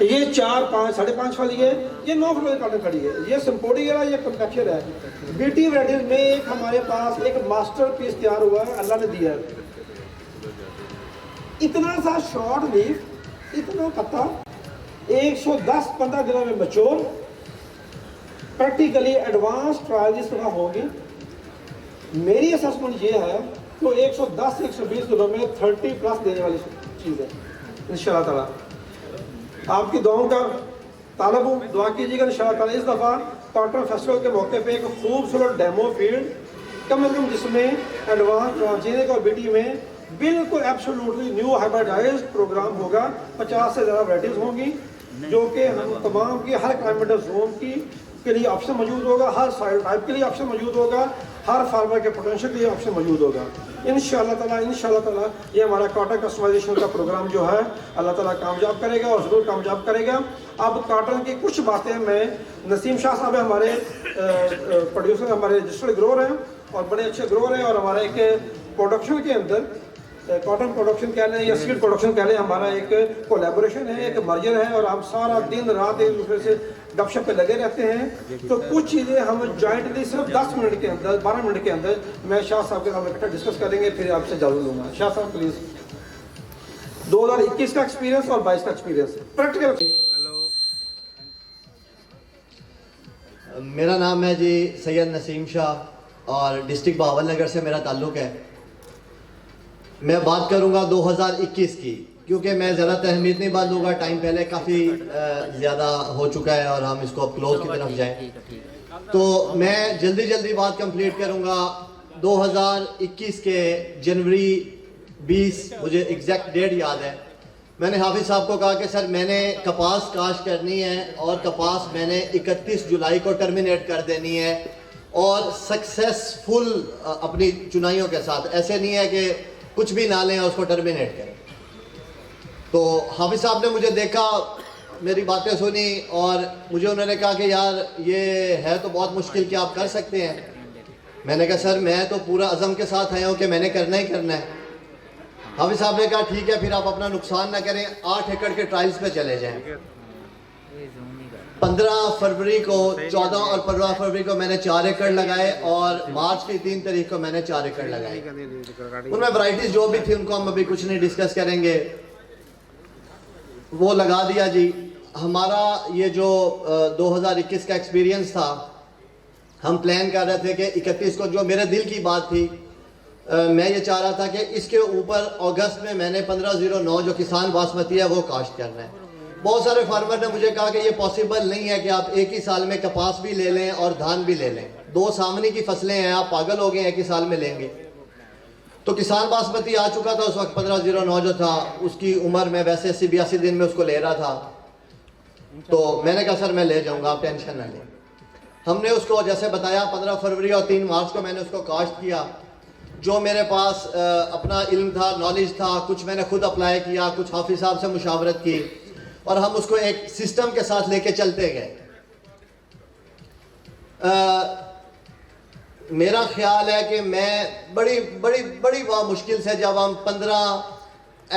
Speaker 2: ये 4, 5, 5.5 वाली है, ये 9 फुट वाली कॉटन खड़ी है, ये सिम्पोडियर है, ये कम्पेक्शन है। बीटी वैराइटीज में एक हमारे पास एक मास्टर पीस तैयार हुआ है, अल्लाह ने दिया है। इतना सा शॉर्ट लीफ, इतना पत्ता, 110-15 दिनों में मैच्योर, प्रैक्टिकली एडवांस ट्रायल इस तरह होगी। मेरी असेसमेंट ये है तो 110-120 दिनों में 30+ देने वाली चीज़ है इंशाल्लाह ताला। आपकी दुआओं का तालब हूँ, दुआ कीजिएगा इंशाल्लाह ताला। इस दफ़ा कॉटन फेस्टिवल के मौके पे एक खूबसूरत डेमो फील्ड कम अज़ कम जिसमें एडवांस ट्रांसजेनिक और बीटी में बिल्कुल एब्सोल्युटली न्यू हाइब्रिडाइज्ड प्रोग्राम होगा। 50 से ज़्यादा वैराइटीज़ होंगी जो कि हम तमाम की हर क्लाइमेट जोन की के लिए ऑप्शन मौजूद होगा, हर साइड टाइप के लिए ऑप्शन मौजूद होगा, हर फार्मर के पोटेंशियल के लिए ऑप्शन मौजूद होगा इंशाल्लाह ताला। ये हमारा कॉटन कस्टमाइजेशन का प्रोग्राम जो है अल्लाह ताला कामयाब करेगा और ज़रूर कामयाब करेगा। अब कॉटन की कुछ बातें मैं, नसीम शाह साहब हमारे प्रोड्यूसर, हमारे रजिस्टर्ड ग्रोअर हैं और बड़े अच्छे ग्रोअर हैं, और हमारा एक प्रोडक्शन के अंदर कॉटन प्रोडक्शन कह लें या सीड प्रोडक्शन कह लें, हमारा एक कोलैबोरेशन है, एक मर्जर है, और हम सारा दिन रात एक दूसरे से गपशप पे लगे रहते हैं। तो कुछ चीज़ें हम जॉइंटली सिर्फ 10 मिनट के अंदर, 12 मिनट के अंदर मैं शाह साहब के साथ इकट्ठा डिस्कस करेंगे, फिर आपसे इजाज़त लूँगा। शाह साहब प्लीज़ 2021 का एक्सपीरियंस और 22 का एक्सपीरियंस प्रैक्टिकल।
Speaker 3: मेरा नाम है जी सैयद नसीम शाह और डिस्ट्रिक्ट बहावलनगर से मेरा ताल्लुक़ है। मैं बात करूंगा 2021 की, क्योंकि मैं ज़्यादा तहमीद नहीं बांधूंगा, टाइम पहले काफ़ी ज़्यादा हो चुका है और हम इसको अब क्लोज की तरफ जाएं। तो मैं जल्दी बात कंप्लीट करूंगा। 2021 के जनवरी 20, मुझे एग्जैक्ट डेट याद है, मैंने हाफिज़ साहब को कहा कि सर मैंने कपास काश्त करनी है और कपास मैंने 31 जुलाई को टर्मिनेट कर देनी है और सक्सेसफुल अपनी चुनाइयों के साथ। ऐसे नहीं है कि कुछ भी ना लें और उसको टर्मिनेट करें। तो हाफिज़ साहब ने मुझे देखा, मेरी बातें सुनी और मुझे उन्होंने कहा कि यार ये है तो बहुत मुश्किल कि आप कर सकते हैं। मैंने कहा सर मैं तो पूरा अज़म के साथ आया हूँ कि मैंने करना ही करना है। हाफिज़ साहब ने कहा ठीक है, फिर आप अपना नुकसान ना करें, 8 एकड़ के ट्रायल्स पे चले जाएं। 15 फरवरी को, 14 और 15 फरवरी को मैंने 4 एकड़ लगाए और मार्च की 3 तारीख को मैंने 4 एकड़ लगाए। उनमें वैरायटीज जो भी थी उनको हम अभी कुछ नहीं डिस्कस करेंगे, वो लगा दिया जी। हमारा ये जो 2021 का एक्सपीरियंस था, हम प्लान कर रहे थे कि 31 को, जो मेरे दिल की बात थी, मैं ये चाह रहा था कि इसके ऊपर अगस्त में मैंने 1509 जो किसान बासमती है वो काश्त करना है। बहुत सारे फार्मर ने मुझे कहा कि ये पॉसिबल नहीं है कि आप एक ही साल में कपास भी ले लें और धान भी ले लें, 2 सामने की फसलें हैं, आप पागल हो गए एक ही साल में लेंगे। तो किसान बासमती आ चुका था उस वक्त, 1509 जो था उसकी उम्र में वैसे 80-82 दिन में उसको ले रहा था। तो मैंने कहा सर मैं ले जाऊंगा, आप टेंशन ना लें। हमने उसको जैसे बताया 15 फरवरी और 3 मार्च को मैंने उसको काश्त किया। जो मेरे पास अपना इल्म था, नॉलेज था, कुछ मैंने खुद अप्लाई किया, कुछ हाफिज़ साहब से मुशावरत की और हम उसको एक सिस्टम के साथ लेके चलते गए। मेरा ख्याल है कि मैं बड़ी मुश्किल से जब हम 15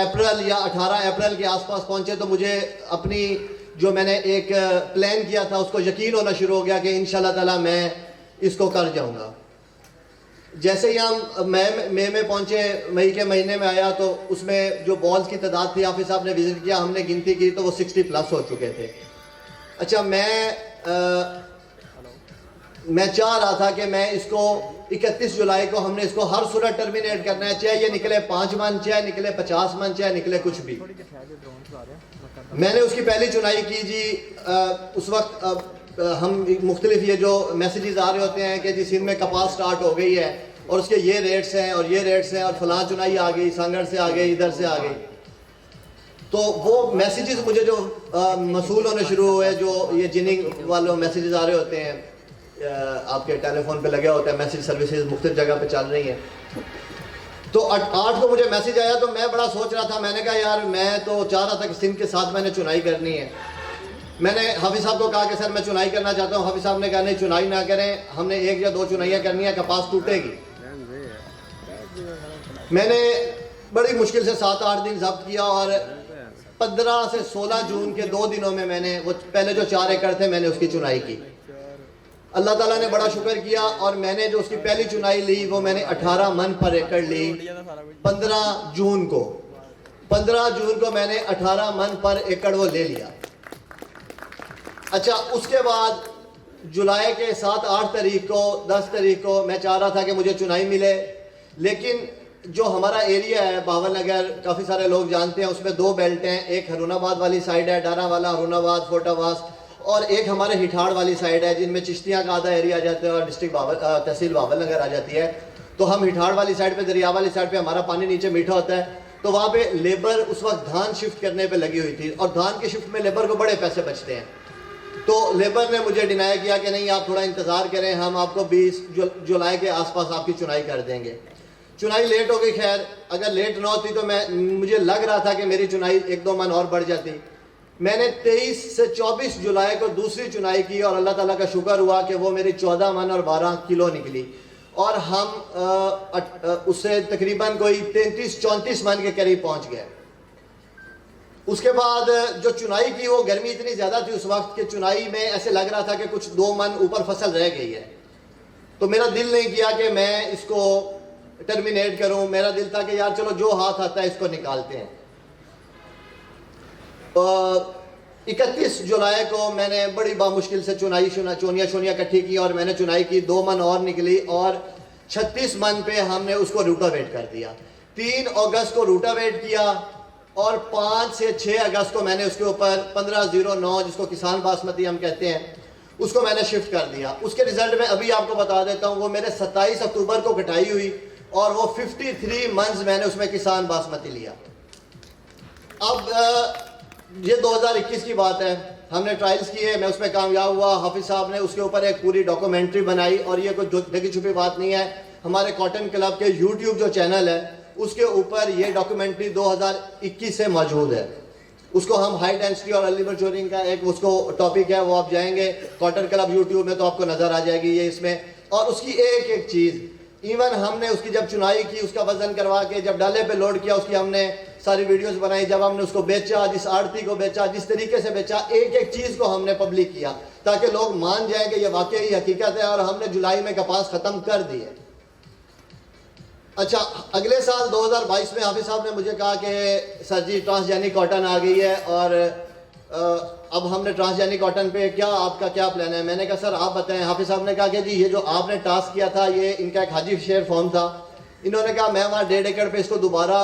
Speaker 3: अप्रैल या 18 अप्रैल के आसपास पहुंचे तो मुझे अपनी जो मैंने एक प्लान किया था उसको यकीन होना शुरू हो गया कि इंशाल्लाह ताला मैं इसको कर जाऊंगा। जैसे ही हम मई में पहुंचे, मई के महीने में आया तो उसमें जो बॉल्स की तादाद थी, हाफिज़ साहब ने विजिट किया, हमने गिनती की तो वो 60+ हो चुके थे। अच्छा, मैं चाह रहा था कि मैं इसको 31 जुलाई को हमने इसको हर सूरत टर्मिनेट करना है, चाहे ये निकले 5 मन, चाहे निकले 50 मन, चाहे निकले कुछ भी। मैंने उसकी पहली चुनाई की जी। उस वक्त हम मुख्तलिफ ये जो मैसेजेस आ रहे होते हैं कि जी सिंध में कपास स्टार्ट हो गई है और उसके ये रेट्स हैं और ये रेट्स हैं और फलां चुनाई आ गई, सांगड़ से आ गई, इधर से आ गई। तो वो मैसेजेस मुझे जो मसूल होने शुरू हुए, जो ये जिनिंग वालों मैसेजेस आ रहे होते हैं, आपके टेलीफोन पे लगे होते हैं, मैसेज सर्विसेज मुख्तलिफ जगह पे चल रही हैं। तो 8 को मुझे मैसेज आया तो मैं बड़ा सोच रहा था। मैंने कहा यार मैं तो चाह रहा था कि सिंध के साथ मैंने चुनाई करनी है। मैंने हाफिज़ साहब को कहा कि सर मैं चुनाई करना चाहता हूँ। हाफिज़ साहब ने कहा नहीं चुनाई ना करें, हमने 1 या 2 चुनाइयाँ करनी है, कपास टूटेगी। मैंने बड़ी मुश्किल से 7-8 दिन जब्त किया और 15 से 16 जून के 2 दिनों में मैंने वो पहले जो 4 एकड़ थे मैंने उसकी चुनाई की। अल्लाह ताला ने बड़ा शुक्र किया और मैंने जो उसकी पहली चुनाई ली वो मैंने 18 मन पर एकड़ ली 15 जून को। 15 जून को मैंने 18 मन पर एकड़ वो ले लिया। अच्छा, उसके बाद जुलाई के 7-8 तारीख को 10 तारीख को मैं चाह रहा था कि मुझे चुनाई मिले, लेकिन जो हमारा एरिया है बावल नगर, काफ़ी सारे लोग जानते हैं, उसमें 2 बेल्ट हैं। एक हरुणाबाद वाली साइड है, डारावाला, हरुणाबाद, फोटावास, और एक हमारे हिठाड़ वाली साइड है जिनमें चिश्तियाँ का आधा एरिया आ जाता है और डिस्ट्रिक्ट तहसील बावल नगर आ जाती है। तो हम हिठाड़ वाली साइड पे, दरिया वाली साइड पे हमारा पानी नीचे मीठा होता है, तो वहाँ पे लेबर उस वक्त धान शिफ्ट करने पे लगी हुई थी और धान के शिफ्ट में लेबर को बड़े पैसे बचते हैं। तो लेबर ने मुझे डिनाई किया कि नहीं, आप थोड़ा इंतज़ार करें, हम आपको 20 जुलाई के आसपास आपकी चुनाई कर देंगे। चुनाई लेट हो गई। खैर, अगर लेट ना होती तो मुझे लग रहा था कि मेरी चुनाई 1-2 मन और बढ़ जाती। मैंने 23 से 24 जुलाई को दूसरी चुनाई की और अल्लाह ताला का शुक्र हुआ कि वो मेरी 14 मन और 12 किलो निकली और हम उससे तकरीबन कोई 33-34 मन के करीब पहुंच गए। उसके बाद जो चुनाई की वो गर्मी इतनी ज़्यादा थी उस वक्त कि चुनाई में ऐसे लग रहा था कि कुछ 2 मन ऊपर फसल रह गई है। तो मेरा दिल नहीं किया कि मैं इसको टर्मिनेट करूं। मेरा दिल था कि यार चलो जो हाथ आता है इसको निकालते हैं। 31 जुलाई को मैंने बड़ी बामुश्किल से चोनियाँ इकट्ठी की और मैंने चुनाई की। 2 मन और निकली और 36 मन पे हमने उसको रूटावेट कर दिया। 3 अगस्त को रूटावेट किया और 5 से 6 अगस्त को मैंने उसके ऊपर 1509 जिसको किसान बासमती हम कहते हैं उसको मैंने शिफ्ट कर दिया। उसके रिजल्ट में अभी आपको बता देता हूँ, वो मेरे 27 अक्टूबर को कटाई हुई और वो 53 मंथ्स मैंने उसमें किसान बासमती लिया। अब ये 2021 की बात है, हमने ट्रायल्स किए, मैं उसमें कामयाब हुआ। हाफिज साहब ने उसके ऊपर एक पूरी डॉक्यूमेंट्री बनाई और ये कोई ढकी छुपी बात नहीं है। हमारे कॉटन क्लब के यूट्यूब जो चैनल है उसके ऊपर ये डॉक्यूमेंट्री 2021 से मौजूद है। उसको हम हाई डेंसिटी और अर्ली मैच्योरिंग का एक उसको टॉपिक है, वो आप जाएंगे कॉटन क्लब यूट्यूब में तो आपको नज़र आ जाएगी ये इसमें। और उसकी एक एक चीज़, इवन हमने उसकी जब चुनाई की, उसका वजन करवा के जब डाले पे लोड किया, उसकी हमने सारी वीडियोस बनाई। जब हमने उसको बेचा, जिस आड़ती को बेचा, जिस तरीके से बेचा, एक एक चीज़ को हमने पब्लिक किया ताकि लोग मान जाएं कि ये वाकई हकीकत है। और हमने जुलाई में कपास ख़त्म कर दिए। अच्छा, अगले साल 2022 में हाफिज साहब ने मुझे कहा कि सर जी ट्रांसजेनिक कॉटन आ गई है और अब हमने ट्रांसजेनिक कॉटन पे आपका क्या प्लान है। मैंने कहा सर आप बताएं। हाफिज साहब ने कहा कि जी ये जो आपने टास्क किया था ये इनका एक हाजी शेयर फॉर्म था। इन्होंने कहा मैं वहाँ 1.5 एकड़ पे इसको दोबारा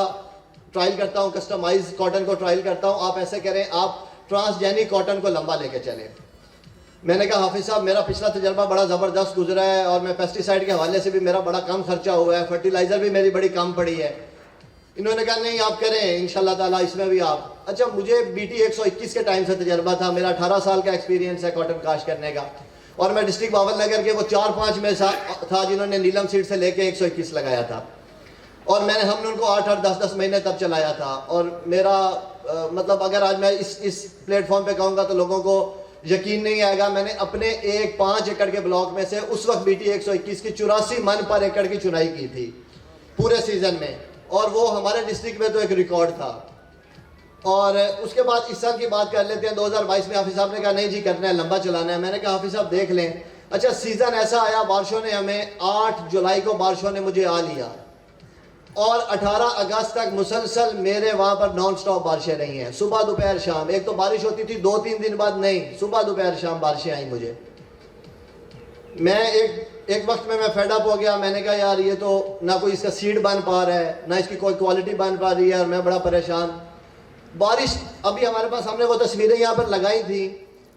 Speaker 3: ट्रायल करता हूँ, कस्टमाइज कॉटन को ट्रायल करता हूँ। आप ऐसे करें, आप ट्रांसजेनिक कॉटन को लंबा लेके चलें। मैंने कहा हाफिज साहब मेरा पिछला तजर्बा बड़ा ज़बरदस्त गुजरा है और मैं पेस्टिसाइड के हवाले से भी मेरा बड़ा कम खर्चा हुआ है, फर्टिलाइज़र भी मेरी बड़ी कम पड़ी है। इन्होंने कहा नहीं आप करें इंशाल्लाह ताला इसमें भी आप। अच्छा, मुझे BT 121 के टाइम से तजर्बा था, मेरा 18 साल का एक्सपीरियंस है कॉटन काश्त करने का और मैं डिस्ट्रिक्ट बावल नगर के वो 4-5 में था जिन्होंने नीलम सीड से लेके 121 लगाया था और हमने उनको 8-8, 10-10 महीने तब चलाया था। और मेरा मतलब अगर आज मैं इस प्लेटफॉर्म पे कहूँगा तो लोगों को यकीन नहीं आएगा। मैंने अपने 5 एकड़ के ब्लॉक में से उस वक्त BT 121 की 84 मन पर एकड़ की चुनाई की थी पूरे सीजन में और वो हमारे डिस्ट्रिक्ट में तो एक रिकॉर्ड था। और उसके बाद इस साल की बात कर लेते हैं। 2022 में हाफिज साहब ने कहा नहीं जी करना है, लंबा चलाना है। मैंने कहा हाफिज साहब देख लें। अच्छा, सीज़न ऐसा आया, बारिशों ने हमें 8 जुलाई को बारिशों ने मुझे आ लिया और 18 अगस्त तक मुसलसल मेरे वहाँ पर नॉन स्टॉप बारिशें रही हैं, सुबह दोपहर शाम। एक तो बारिश होती थी 2-3 दिन बाद, नहीं, सुबह दोपहर शाम बारिशें आई मुझे। मैं एक वक्त में मैं फेड अप हो गया। मैंने कहा यार ये तो ना कोई इसका सीड बन पा रहा है, ना इसकी कोई क्वालिटी बन पा रही है और मैं बड़ा परेशान। बारिश अभी हमारे पास, हमने वो तस्वीरें यहाँ पर लगाई थी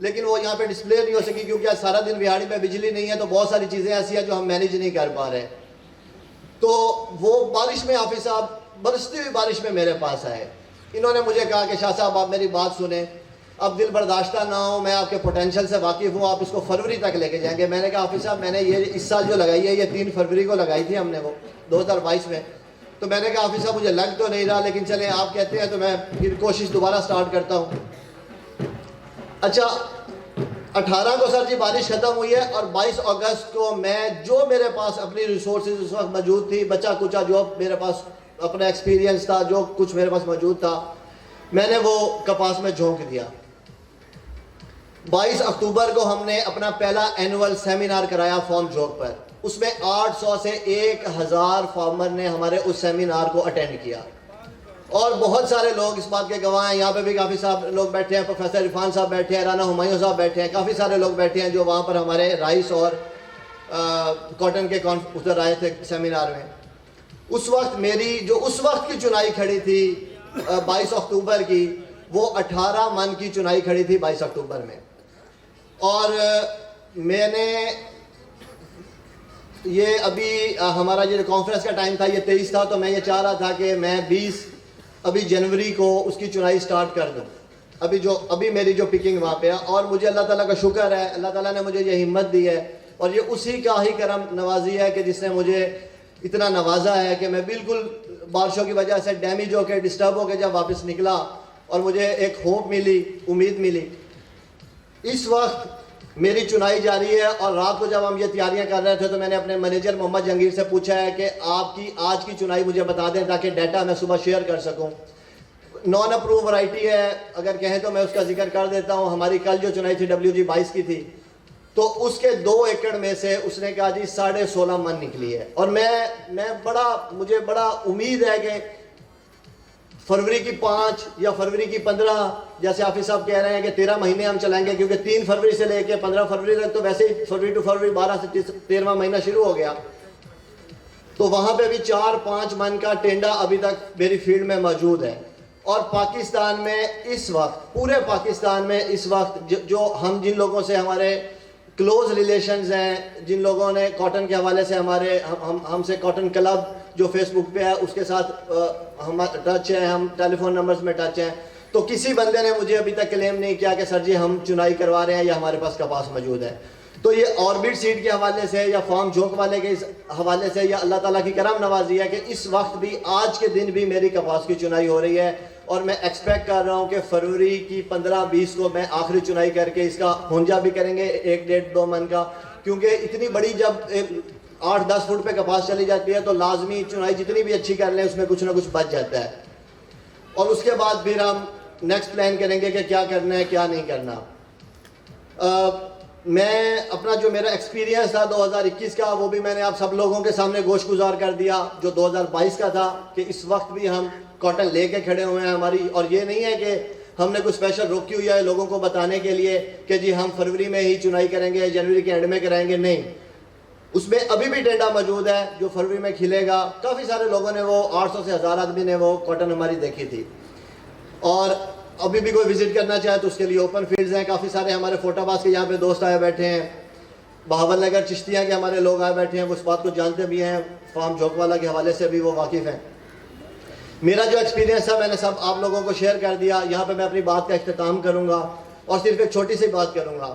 Speaker 3: लेकिन वो यहाँ पे डिस्प्ले नहीं हो सकी क्योंकि आज सारा दिन बिहाड़ी में बिजली नहीं है, तो बहुत सारी चीज़ें ऐसी हैं जो हम मैनेज नहीं कर पा रहे। तो वो बारिश में हाफिज साहब बरसती हुई बारिश में मेरे पास आए। इन्होंने मुझे कहा कि शाह साहब आप मेरी बात सुने, अब दिल बर्दाश्ता ना हो, मैं आपके पोटेंशियल से वाकिफ़ हूँ, आप इसको फरवरी तक लेके जाएंगे। मैंने कहा हाफिज साहब मैंने ये इस साल जो लगाई है ये 3 फरवरी को लगाई थी हमने, वो 2022 में। तो मैंने कहा हाफिज साहब मुझे लग तो नहीं रहा, लेकिन चले आप कहते हैं तो मैं फिर कोशिश दोबारा स्टार्ट करता हूँ। अच्छा, 18 को सर जी बारिश ख़त्म हुई है और 22 अगस्त को मैं जो मेरे पास अपनी रिसोर्सेज उस वक्त मौजूद थी, बचा कुचा जो मेरे पास अपना एक्सपीरियंस था, जो कुछ मेरे पास मौजूद था, मैंने वो कपास में झोंक दिया। 22 अक्टूबर को हमने अपना पहला एनुअल सेमिनार कराया फार्म जॉब पर। उसमें 800 से 1000 फार्मर ने हमारे उस सेमिनार को अटेंड किया और बहुत सारे लोग इस बात के गवाह हैं। यहाँ पे भी काफ़ी सारे लोग बैठे हैं, प्रोफेसर इरफान साहब बैठे हैं, राना हुमायूं साहब बैठे हैं, काफ़ी सारे लोग बैठे हैं जो वहाँ पर हमारे राइस और कॉटन के उधर आए थे सेमिनार में। उस वक्त मेरी जो उस वक्त की चुनाई खड़ी थी 22 अक्टूबर की, वो 18 मन की चुनाई खड़ी थी 22 अक्टूबर में। और मैंने ये अभी हमारा जो कॉन्फ्रेंस का टाइम था ये 23 था, तो मैं ये चाह रहा था कि मैं 20 अभी जनवरी को उसकी चुनाई स्टार्ट कर दूं। अभी मेरी जो पिकिंग वहाँ पे है, और मुझे अल्लाह ताला का शुक्र है, अल्लाह ताला ने मुझे ये हिम्मत दी है और ये उसी का ही करम नवाजी है कि जिसने मुझे इतना नवाजा है कि मैं बिल्कुल बारिशों की वजह से डैमेज होकर डिस्टर्ब होकर जब वापस निकला और मुझे एक होप मिली, उम्मीद मिली। इस वक्त मेरी चुनाई जारी है और रात को जब हम ये तैयारियां कर रहे थे तो मैंने अपने मैनेजर मोहम्मद जहांगीर से पूछा है कि आपकी आज की चुनाई मुझे बता दें ताकि डाटा मैं सुबह शेयर कर सकूं। नॉन अप्रूव वैरायटी है, अगर कहें तो मैं उसका जिक्र कर देता हूं। हमारी कल जो चुनाई थी WG 22 की थी, तो उसके 2 एकड़ में से उसने कहा जी 16.5 मन निकली है। और मुझे बड़ा उम्मीद है कि फरवरी की 5 या फरवरी की 15, जैसे हाफिज साहब कह रहे हैं कि 13 महीने हम चलाएंगे, क्योंकि 3 फरवरी से लेके 15 फरवरी तक तो वैसे ही फरवरी टू फरवरी 12 से 13वां महीना शुरू हो गया। तो वहां पे भी 4-5 मन का टेंडा अभी तक मेरी फील्ड में मौजूद है। और पाकिस्तान में इस वक्त, पूरे पाकिस्तान में इस वक्त जो हम जिन लोगों से हमारे क्लोज रिलेशंस हैं, जिन लोगों ने कॉटन के हवाले से हमसे कॉटन क्लब जो फेसबुक पे है उसके साथ हम टच हैं, हम टेलीफोन नंबर्स में टच हैं, तो किसी बंदे ने मुझे अभी तक क्लेम नहीं किया कि सर जी हम चुनाई करवा रहे हैं या हमारे पास कपास मौजूद है। तो ये ऑर्बिट सीड के हवाले से या फार्म जोक वाले के इस हवाले से या अल्लाह ताला की करम नवाजी है कि इस वक्त भी, आज के दिन भी मेरी कपास की चुनाई हो रही है। और मैं एक्सपेक्ट कर रहा हूँ कि फरवरी की 15-20 को मैं आखिरी चुनाई करके इसका हुंजा भी करेंगे 1-1.5-2 मन का, क्योंकि इतनी बड़ी जब 8-10 फुट पे कपास चली जाती है तो लाजमी चुनाई जितनी भी अच्छी कर लें उसमें कुछ ना कुछ बच जाता है। और उसके बाद फिर हम नेक्स्ट प्लान करेंगे कि क्या करना है क्या नहीं करना। मैं अपना जो मेरा एक्सपीरियंस था 2021 का, वो भी मैंने आप सब लोगों के सामने गोश गुजार कर दिया। जो 2022 का था कि इस वक्त भी हम कॉटन लेके खड़े हुए हैं हमारी, और ये नहीं है कि हमने कुछ स्पेशल रोकी हुई है लोगों को बताने के लिए कि जी हम फरवरी में ही चुनाई करेंगे, जनवरी के एंड में कराएंगे, नहीं। उसमें अभी भी टेंडा मौजूद है जो फरवरी में खिलेगा। काफ़ी सारे लोगों ने वो 800 से 1000 आदमी ने वो कॉटन हमारी देखी थी। और अभी भी कोई विजिट करना चाहे तो उसके लिए ओपन फील्ड्स हैं। काफ़ी सारे हमारे फोटाबाज के यहाँ पे दोस्त आए बैठे हैं, बहावल नगर चिश्तिया के हमारे लोग आए बैठे हैं, वो इस बात को जानते भी हैं, फार्म जोकवाला के हवाले से भी वो वाकिफ़ हैं। मेरा जो एक्सपीरियंस है मैंने सब आप लोगों को शेयर कर दिया। यहाँ पे मैं अपनी बात का इख्तिताम करूँगा और सिर्फ एक छोटी सी बात करूँगा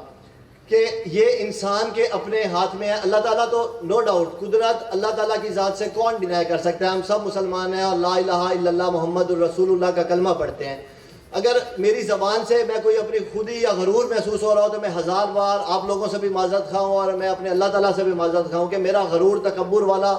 Speaker 3: कि ये इंसान के अपने हाथ में है। अल्लाह ताला तो नो डाउट, कुदरत अल्लाह ताला की ज़ात से कौन डिनाई कर सकता है। हम सब मुसलमान हैं और ला इलाहा इल्लल्लाह मुहम्मदुर रसूलुल्लाह का कलमा पढ़ते हैं। अगर मेरी ज़बान से मैं कोई अपनी खुदी या गरूर महसूस हो रहा हो तो मैं 1000 बार आप लोगों से भी माज़रत खाऊँ और मैं अपने अल्लाह ताला से भी माज़रत खाऊँ कि मेरा गरूर तकब्बुर वाला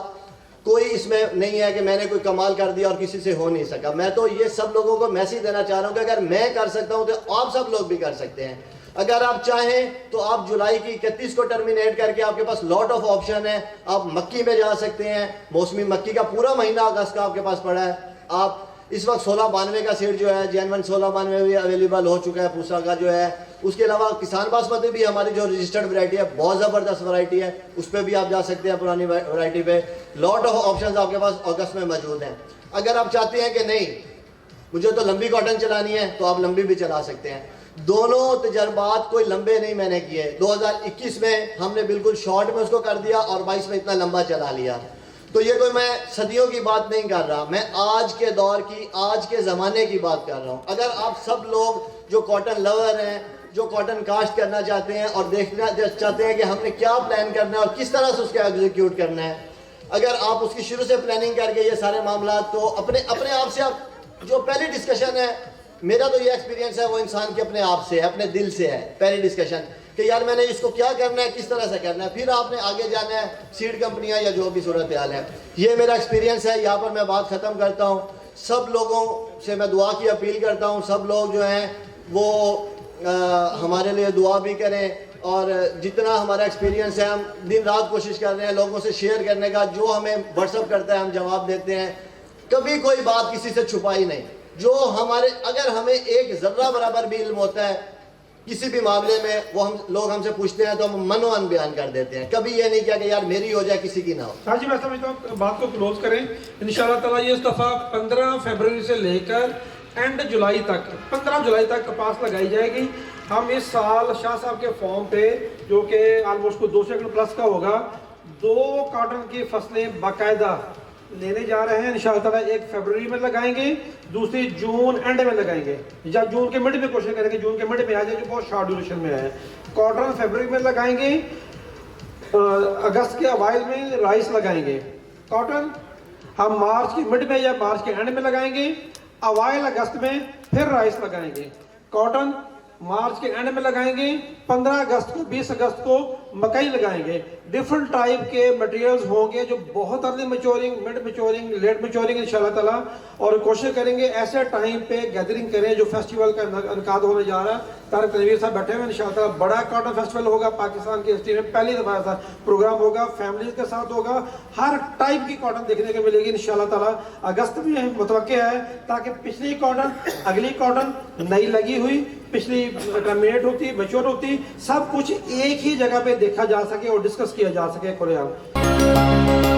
Speaker 3: कोई इसमें नहीं है कि मैंने कोई कमाल कर दिया और किसी से हो नहीं सका। मैं तो ये सब लोगों को मैसेज देना चाह रहा हूँ कि अगर मैं कर सकता हूँ तो आप सब लोग भी कर सकते हैं। अगर आप चाहें तो आप जुलाई की 31 को टर्मिनेट करके, आपके पास लॉट ऑफ ऑप्शन है। आप मक्की में जा सकते हैं, मौसमी मक्की का पूरा महीना अगस्त का आपके पास पड़ा है। आप इस वक्त 1692 का सीड जो है Jan 1 1692 भी अवेलेबल हो चुका है, पूसा का जो है। उसके अलावा किसान बासमती भी हमारी जो रजिस्टर्ड वैरायटी है, बहुत ज़बरदस्त वैरायटी है, उस पर भी आप जा सकते हैं, पुरानी वैरायटी पे। लॉट ऑफ ऑप्शंस आपके पास अगस्त में मौजूद हैं। अगर आप चाहते हैं कि नहीं मुझे तो लंबी कॉटन चलानी है तो आप लंबी भी चला सकते हैं। दोनों तजर्बात कोई लंबे नहीं मैंने किए। 2021 में हमने बिल्कुल शॉर्ट में उसको कर दिया और 22 में इतना लंबा चला लिया। तो ये कोई मैं सदियों की बात नहीं कर रहा, मैं आज के दौर की, आज के ज़माने की बात कर रहा हूँ। अगर आप सब लोग जो कॉटन लवर हैं, जो कॉटन काश्त करना चाहते हैं और देखना चाहते हैं कि हमने क्या प्लान करना है और किस तरह से उसका एग्जीक्यूट करना है, अगर आप उसकी शुरू से प्लानिंग करके ये सारे मामला तो अपने आप से आप जो पहली डिस्कशन है, मेरा तो ये एक्सपीरियंस है वो इंसान के अपने आप से है, अपने दिल से है। पहली डिस्कशन कि यार मैंने इसको क्या करना है, किस तरह से करना है, फिर आपने आगे जाना है सीड कंपनियां या जो भी सूरत हाल है। ये मेरा एक्सपीरियंस है। यहाँ पर मैं बात ख़त्म करता हूँ। सब लोगों से मैं दुआ की अपील करता हूँ, सब लोग जो हैं वो हमारे लिए दुआ भी करें, और जितना हमारा एक्सपीरियंस है हम दिन रात कोशिश कर रहे हैं लोगों से शेयर करने का। जो हमें व्हाट्सअप करता है हम जवाब देते हैं, कभी कोई बात किसी से छुपाई नहीं। जो हमारे, अगर हमें एक ज़र्रा बराबर भी इल्म होता है किसी भी मामले में, वो लोग हमसे पूछते हैं तो हम मनोअन बयान कर देते हैं। कभी ये नहीं किया कि यार मेरी हो जाए किसी की ना हो।
Speaker 2: हाँ जी, मैं समझता हूँ बात को क्लोज करें इंशाल्लाह ताला। ये इस दफ़ा 15 फरवरी से लेकर एंड जुलाई तक, 15 जुलाई तक कपास लगाई जाएगी। हम इस साल शाह साहब के फॉर्म पे, जो कि ऑलमोस्ट को 200 एकड़ प्लस का होगा, 2 कॉटन की फसलें बाकायदा लेने जा रहे हैं इंशाअल्लाह ताला। एक फरवरी में लगाएंगे, दूसरी जून एंड में लगाएंगे, या जून के मिड में कोशिश करेंगे जून के मिड में आ जाए, जो बहुत शॉर्ट ड्यूरेशन में है। कॉटन फरवरी में लगाएंगे, अगस्त के अवाइल में राइस लगाएंगे। कॉटन हम मार्च के मिड में या मार्च के एंड में लगाएंगे, अवाइल अगस्त में फिर राइस लगाएंगे। कॉटन मार्च के एंड में लगाएंगे, 15 अगस्त को 20 अगस्त को मकई लगाएंगे। डिफरेंट टाइप के मटेरियल्स होंगे जो बहुत early maturing, mid maturing, late maturing इंशाल्लाह ताला। और कोशिश करेंगे ऐसे टाइम पे गैदरिंग करें जो फेस्टिवल का इनकाद होने जा रहा है। तारिक तनवीर साहब बैठे हुए इंशाल्लाह ताला। बड़ा कॉटन फेस्टिवल होगा पाकिस्तान की हिस्ट्री में, पहली दफा ऐसा प्रोग्राम होगा, फैमिलीज के साथ होगा। हर टाइप की कॉटन देखने को मिलेगी इंशाल्लाह ताला। अगस्त में मुतवक्के है ताकि पिछली कॉटन, अगली कॉटन नई लगी हुई, पिछली टर्मिनेट होती, मैच्योर होती, सब कुछ एक ही जगह पे देखा जा सके और डिस्कस किया जा सके खुलेआम।